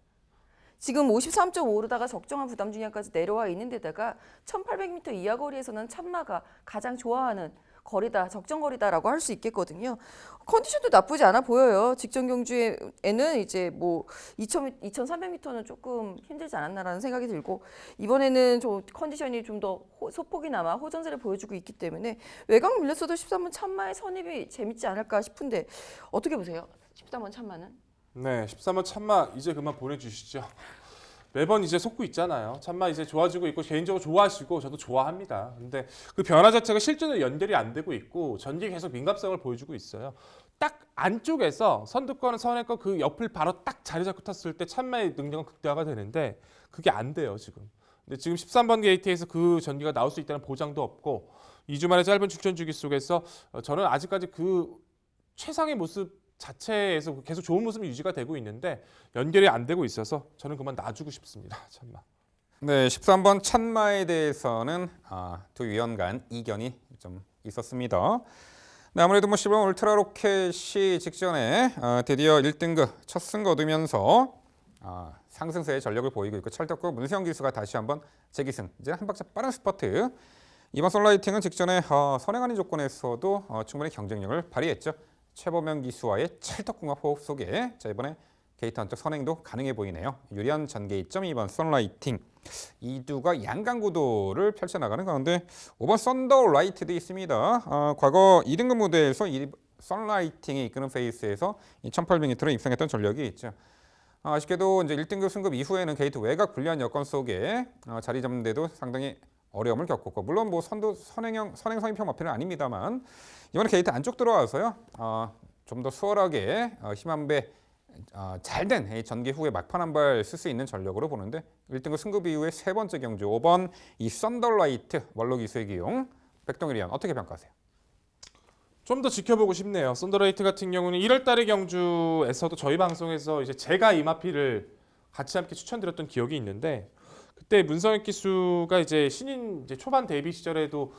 지금 53.5로다가 적정한 부담 중량까지 내려와 있는 데다가 1800m 이하 거리에서는 참마가 가장 좋아하는 거리다, 적정 거리다라고 할 수 있겠거든요. 컨디션도 나쁘지 않아 보여요. 직전 경주에는 이제 뭐 2300m는 조금 힘들지 않았나라는 생각이 들고 이번에는 좀 컨디션이 좀 더 소폭이나마 호전세를 보여주고 있기 때문에 외곽 밀렸어도 13번 참마의 선입이 재밌지 않을까 싶은데 어떻게 보세요? 13번 참마는? 네, 13번 참마 이제 그만 보내주시죠. 매번 이제 속고 있잖아요. 참마 이제 좋아지고 있고 개인적으로 좋아하시고 저도 좋아합니다. 근데 그 변화 자체가 실전으로 연결이 안 되고 있고 전기 계속 민감성을 보여주고 있어요. 딱 안쪽에서 선두권, 선행권 그 옆을 바로 딱 자리 잡고 탔을 때 참마의 능력은 극대화가 되는데 그게 안 돼요 지금. 근데 지금 13번 게이트에서 그 전기가 나올 수 있다는 보장도 없고 2주 만에 짧은 출전 주기 속에서 저는 아직까지 그 최상의 모습 자체에서 계속 좋은 모습이 유지가 되고 있는데 연결이 안 되고 있어서 저는 그만 놔주고 싶습니다. 참마. 네, 13번 찬마에 대해서는 두 위원 간 이견이 좀 있었습니다. 네, 아무래도 뭐 10번 울트라 로켓이 직전에 드디어 1등급 첫 승 거두면서 상승세의 전력을 보이고 있고 찰떡구 문세영 기수가 다시 한번 재기승, 이제 한 박자 빠른 스퍼트. 이번 썬라이팅은 직전에 선행 아닌 조건에서도 충분히 경쟁력을 발휘했죠. 최범영 기수와의 찰떡궁합 호흡 속에 자 이번에 게이트 안쪽 선행도 가능해 보이네요. 유리한 전개이점 2번 썬라이팅. 이두가 양강구도를 펼쳐나가는 가운데 5번 썬더라이트도 있습니다. 과거 2등급 무대에서 썬라이팅이 이끄는 페이스에서 1800m로 입상했던 전력이 있죠. 아쉽게도 이제 1등급 승급 이후에는 게이트 외곽 불리한 여건 속에 자리 잡는 데도 상당히 어려움을 겪었고 물론 뭐 선행 선입형 마필은 아닙니다만 이번에 게이트 안쪽 들어와서요 좀 더 수월하게 힘한배 잘된 전개 후에 막판 한 발 쓸 수 있는 전력으로 보는데 1등급 승급 이후에 세 번째 경주 5번 이 썬더라이트 원로 기수의 기용 백동일 위원 어떻게 평가하세요? 좀 더 지켜보고 싶네요. 썬더레이트 같은 경우는 1월 달의 경주에서도 저희 방송에서 이제 제가 이 마필을 같이 함께 추천드렸던 기억이 있는데 그때 문성혁 기수가 이제 신인 이제 초반 데뷔 시절에도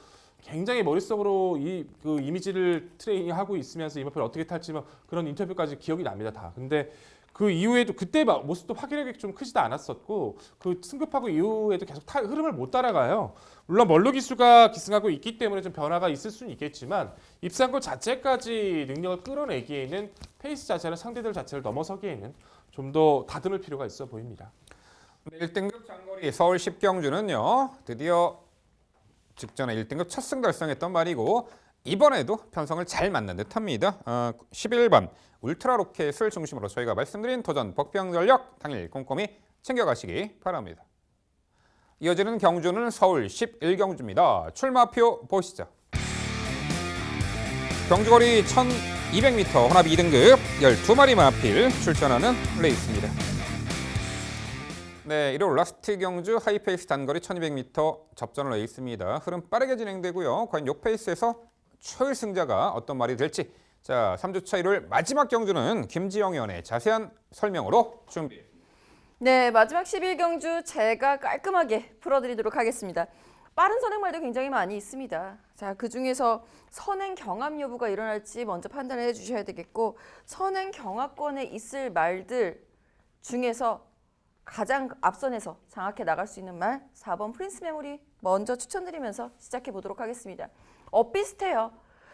굉장히 머릿속으로 그 이미지를 트레이닝하고 있으면서 이 마필을 어떻게 탈지 뭐 그런 인터뷰까지 기억이 납니다 다. 근데 그 이후에도 그때 모습도 확연하게 좀 크지도 않았었고 그 승급하고 이후에도 계속 흐름을 못 따라가요. 물론 멀로 기수가 기승하고 있기 때문에 좀 변화가 있을 수는 있겠지만 입상권 자체까지 능력을 끌어내기에는 페이스 자체는 상대들 자체를 넘어서기에는 좀 더 다듬을 필요가 있어 보입니다. 1등급 장거리 서울 10경주는요 드디어 직전에 1등급 첫 승 달성했던 말이고 이번에도 편성을 잘 만난 듯합니다. 11번 울트라 로켓을 중심으로 저희가 말씀드린 도전 복병전력 당일 꼼꼼히 챙겨가시기 바랍니다. 이어지는 경주는 서울 11경주입니다. 출마표 보시죠. 경주거리 1200m 혼합 2등급 12마리 마필 출전하는 레이스입니다. 네, 1월 라스트 경주 하이페이스 단거리 1200m 접전 레이스입니다. 흐름 빠르게 진행되고요. 과연 요 페이스에서 최일 승자가 어떤 말이 될지 자 3주차 1월 마지막 경주는 김지영 의원의 자세한 설명으로 준비했습니다. 네, 마지막 11경주 제가 깔끔하게 풀어드리도록 하겠습니다. 빠른 선행말도 굉장히 많이 있습니다. 자, 그중에서 선행 경합 여부가 일어날지 먼저 판단을 해주셔야 되겠고 선행 경합권에 있을 말들 중에서 가장 앞선에서 장악해 나갈 수 있는 말 4번 프린스 메모리 먼저 추천드리면서 시작해 보도록 하겠습니다. 엇비슷해요.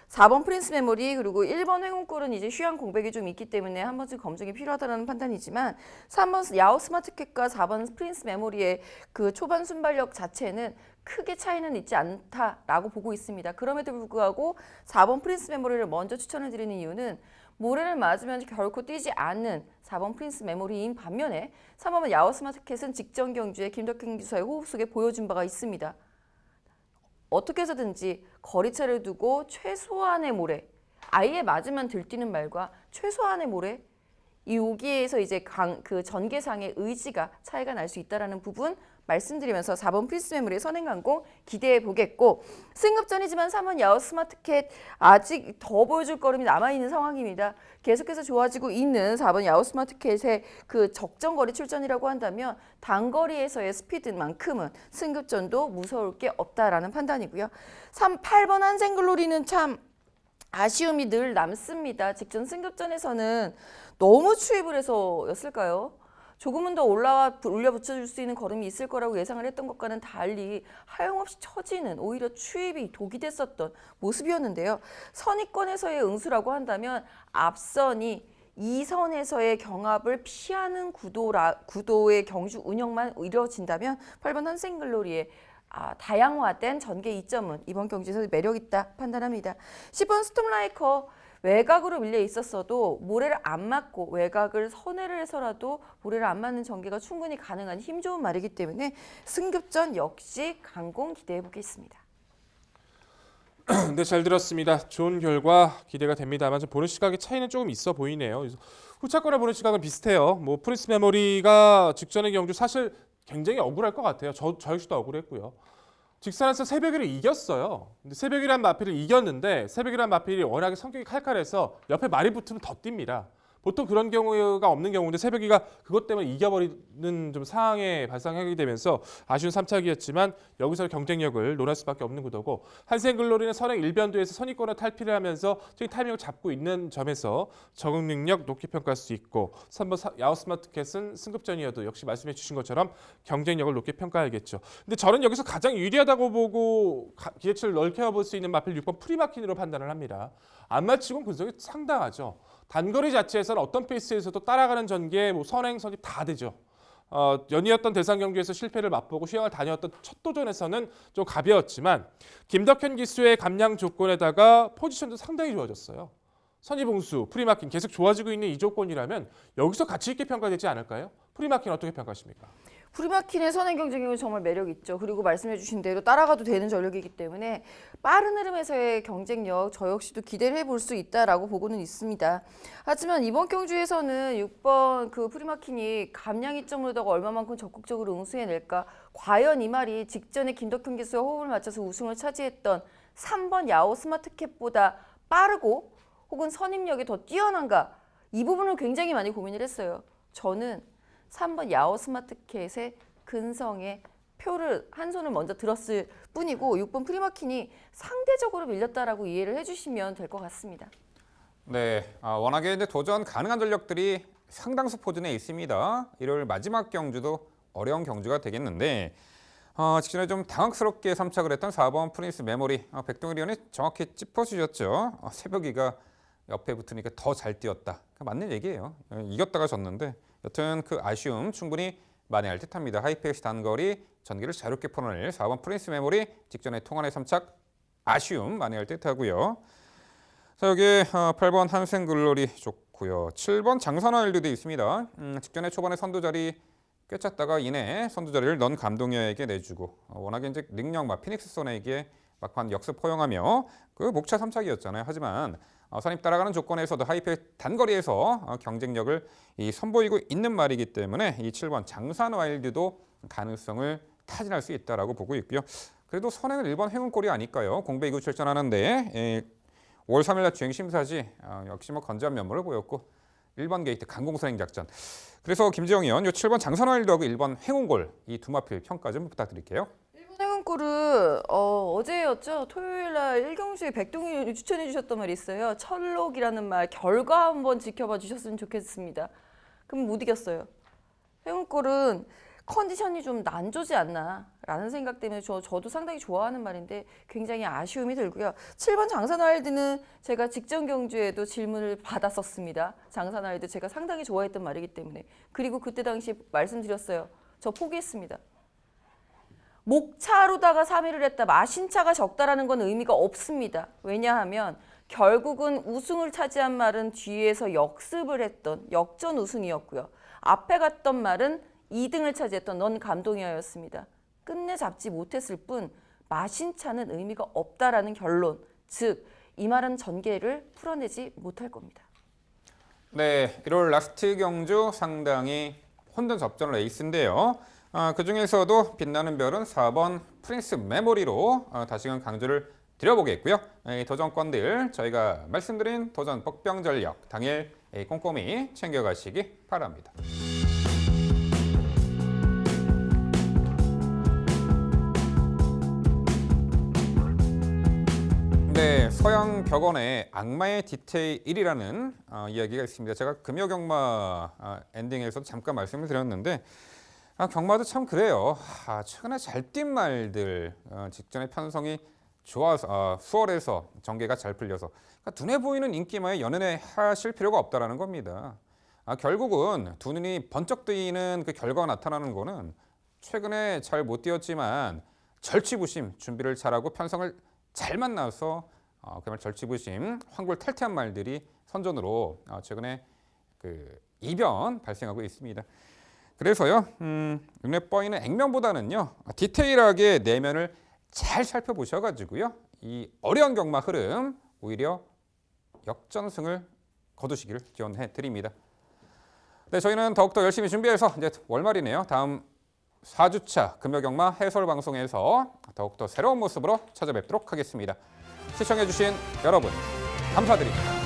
4번 프린스 메모리 그리고 1번 행운골은 이제 휴양 공백이 좀 있기 때문에 한 번쯤 검증이 필요하다는 판단이지만 3번 야오 스마트캣과 4번 프린스 메모리의 그 초반 순발력 자체는 크게 차이는 있지 않다라고 보고 있습니다. 그럼에도 불구하고 4번 프린스 메모리를 먼저 추천을 드리는 이유는 모래를 맞으면 결코 뛰지 않는 4번 프린스 메모리인 반면에 3번 야오 스마트캣은 직전 경주에 김덕현 기수의 호흡 속에 보여준 바가 있습니다. 어떻게 해서든지 거리차를 두고 최소한의 모래, 아예 맞으면 들뛰는 말과 최소한의 모래, 이 여기에서 이제 그 전개상의 의지가 차이가 날 수 있다는 부분 말씀드리면서 4번 프린스 메모리의 선행강공 기대해 보겠고 승급전이지만 3번 야오 스마트캣 아직 더 보여줄 걸음이 남아있는 상황입니다. 계속해서 좋아지고 있는 4번 야오 스마트캣의 그 적정거리 출전이라고 한다면 단거리에서의 스피드만큼은 승급전도 무서울 게 없다라는 판단이고요. 8번 한생글로리는 참 아쉬움이 늘 남습니다. 직전 승급전에서는 너무 추입을 해서였을까요? 조금은 더 올려 붙여줄 수 있는 걸음이 있을 거라고 예상을 했던 것과는 달리 하염없이 처지는 오히려 추입이 독이 됐었던 모습이었는데요. 선의권에서의 응수라고 한다면 앞선이 2선에서의 경합을 피하는 구도의 경주 운영만 이루어진다면 8번 한생글로리의 다양화된 전개 이점은 이번 경주에서 매력있다 판단합니다. 10번 스톰라이커 외곽으로 밀려 있었어도 모래를 안 맞고 외곽을 선회를 해서라도 모래를 안 맞는 전개가 충분히 가능한 힘 좋은 말이기 때문에 승급전 역시 강공 기대해 보겠습니다. 네, 잘 들었습니다. 좋은 결과 기대가 됩니다만 좀 보는 시각의 차이는 조금 있어 보이네요. 후차권을 보는 시각은 비슷해요. 뭐 프린스 메모리가 직전의 경주 사실 굉장히 억울할 것 같아요. 저 역시도 억울했고요. 직선에서 새벽이를 이겼어요. 근데 새벽이란 마필을 이겼는데 새벽이란 마필이 워낙에 성격이 칼칼해서 옆에 말이 붙으면 더 뜁니다. 보통 그런 경우가 없는 경우인데 새벽이가 그것 때문에 이겨버리는 좀 상황에 발생하게 되면서 아쉬운 3차기였지만 여기서 경쟁력을 논할 수밖에 없는 구도고 한생글로리는 선행 1변도에서 선의권을 탈피를 하면서 타이밍을 잡고 있는 점에서 적응 능력 높게 평가할 수 있고 3번 야오스마트캣은 승급전이어도 역시 말씀해 주신 것처럼 경쟁력을 높게 평가해야겠죠. 근데 저는 여기서 가장 유리하다고 보고 기대치를 넓혀 볼 수 있는 마필 6번 프리마킨으로 판단을 합니다. 안 맞히고는 근성이 상당하죠. 단거리 자체에서는 어떤 페이스에서도 따라가는 전개, 선행, 선입 다 되죠. 연이었던 대상 경기에서 실패를 맛보고 휴양을 다녀왔던 첫 도전에서는 좀 가벼웠지만 김덕현 기수의 감량 조건에다가 포지션도 상당히 좋아졌어요. 선입응수, 프리마킹 계속 좋아지고 있는 이 조건이라면 여기서 가치 있게 평가되지 않을까요? 프리마킹 어떻게 평가하십니까? 프리마킨의 선행 경쟁력은 정말 매력 있죠. 그리고 말씀해주신 대로 따라가도 되는 전력이기 때문에 빠른 흐름에서의 경쟁력 저 역시도 기대를 해볼 수 있다라고 보고는 있습니다. 하지만 이번 경주에서는 6번 그 프리마킨이 감량 이점으로다가 얼마만큼 적극적으로 응수해낼까? 과연 이 말이 직전에 김덕현 기수와 호흡을 맞춰서 우승을 차지했던 3번 야오 스마트캡보다 빠르고 혹은 선임력이 더 뛰어난가? 이 부분을 굉장히 많이 고민을 했어요. 저는 3번 야오 스마트캣의 근성에 표를 한 손을 먼저 들었을 뿐이고 6번 프리마킨이 상대적으로 밀렸다라고 이해를 해주시면 될 것 같습니다. 네, 워낙에 이제 도전 가능한 전력들이 상당수 포진해 있습니다. 일요일 마지막 경주도 어려운 경주가 되겠는데 직전에 좀 당황스럽게 삼착을 했던 4번 프린스 메모리 백동일 의원이 정확히 짚어주셨죠. 새벽이가 옆에 붙으니까 더 잘 뛰었다. 맞는 얘기예요. 이겼다가 졌는데 여튼 그 아쉬움 충분히 만회할 듯합니다. 하이페이스 단거리 전기를 자유롭게 풀어낼 4번 프린스 메모리 직전에 통안의 삼착 아쉬움 만회할 듯하고요. 자 여기 8번 한생글로리 좋고요. 7번 장선화일드도 있습니다. 직전에 초반에 선두 자리 꿰찼다가 이내 선두 자리를 넌 감동여에게 내주고 워낙에 이제 능력마 피닉스 선에게 막판 역습 허용하며 그 목차 삼착이었잖아요. 하지만 선입 따라가는 조건에서도 하이페이스 단거리에서 경쟁력을 선보이고 있는 말이기 때문에 이 7번 장산 와일드도 가능성을 타진할 수 있다라고 보고 있고요. 그래도 선행은 1번 행운골이 아닐까요? 공배 2구 출전하는데 5월 3일 날 주행 심사지 역시 뭐 건재한 면모를 보였고 1번 게이트 강공선행 작전. 그래서 김지영 의원 이 7번 장산 와일드하고 1번 행운골 이 두 마필 평가 좀 부탁드릴게요. 행운골은 어제였죠. 토요일 날 1경주에 백동일이 추천해 주셨던 말이 있어요. 철록이라는 말 결과 한번 지켜봐 주셨으면 좋겠습니다. 그럼 못 이겼어요. 행운골은 컨디션이 좀 난조지 않나 라는 생각 때문에 저도 상당히 좋아하는 말인데 굉장히 아쉬움이 들고요. 7번 장산와일드는 제가 직전 경주에도 질문을 받았었습니다. 장산와일드 제가 상당히 좋아했던 말이기 때문에. 그리고 그때 당시 말씀드렸어요. 저 포기했습니다. 목차로다가 3위를 했다. 마신차가 적다라는 건 의미가 없습니다. 왜냐하면 결국은 우승을 차지한 말은 뒤에서 역습을 했던 역전 우승이었고요. 앞에 갔던 말은 2등을 차지했던 넌 감동이었습니다. 끝내 잡지 못했을 뿐 마신차는 의미가 없다라는 결론. 즉, 이 말은 전개를 풀어내지 못할 겁니다. 네, 1월 라스트 경주 상당히 혼전 접전을 에이스인데요. 그 중에서도 빛나는 별은 4번 프린스 메모리로 다시금 강조를 드려보겠고요. 이 도전권들 저희가 말씀드린 도전 복병 전력 당일 꼼꼼히 챙겨가시기 바랍니다. 네, 서양 벽원의 악마의 디테일이라는 이야기가 있습니다. 제가 금요경마 엔딩에서도 잠깐 말씀을 드렸는데 경마도 참 그래요. 최근에 잘 뛴 말들 직전에 편성이 좋아서 수월해서 전개가 잘 풀려서 그러니까 눈에 보이는 인기마에 연연하실 필요가 없다라는 겁니다. 결국은 두 눈이 번쩍 뜨이는 그 결과가 나타나는 거는 최근에 잘 못 뛰었지만 절치부심 준비를 잘하고 편성을 잘 만나서 그야말로 절치부심 황골 탈퇴한 말들이 선전으로 최근에 그 이변 발생하고 있습니다. 그래서요 눈에 뻐이는 액면보다는요 디테일하게 내면을 잘 살펴보셔가지고요 이 어려운 경마 흐름 오히려 역전승을 거두시기를 기원해 드립니다. 네, 저희는 더욱더 열심히 준비해서 이제 월말이네요. 다음 4주차 금요경마 해설 방송에서 더욱더 새로운 모습으로 찾아뵙도록 하겠습니다. 시청해주신 여러분 감사드립니다.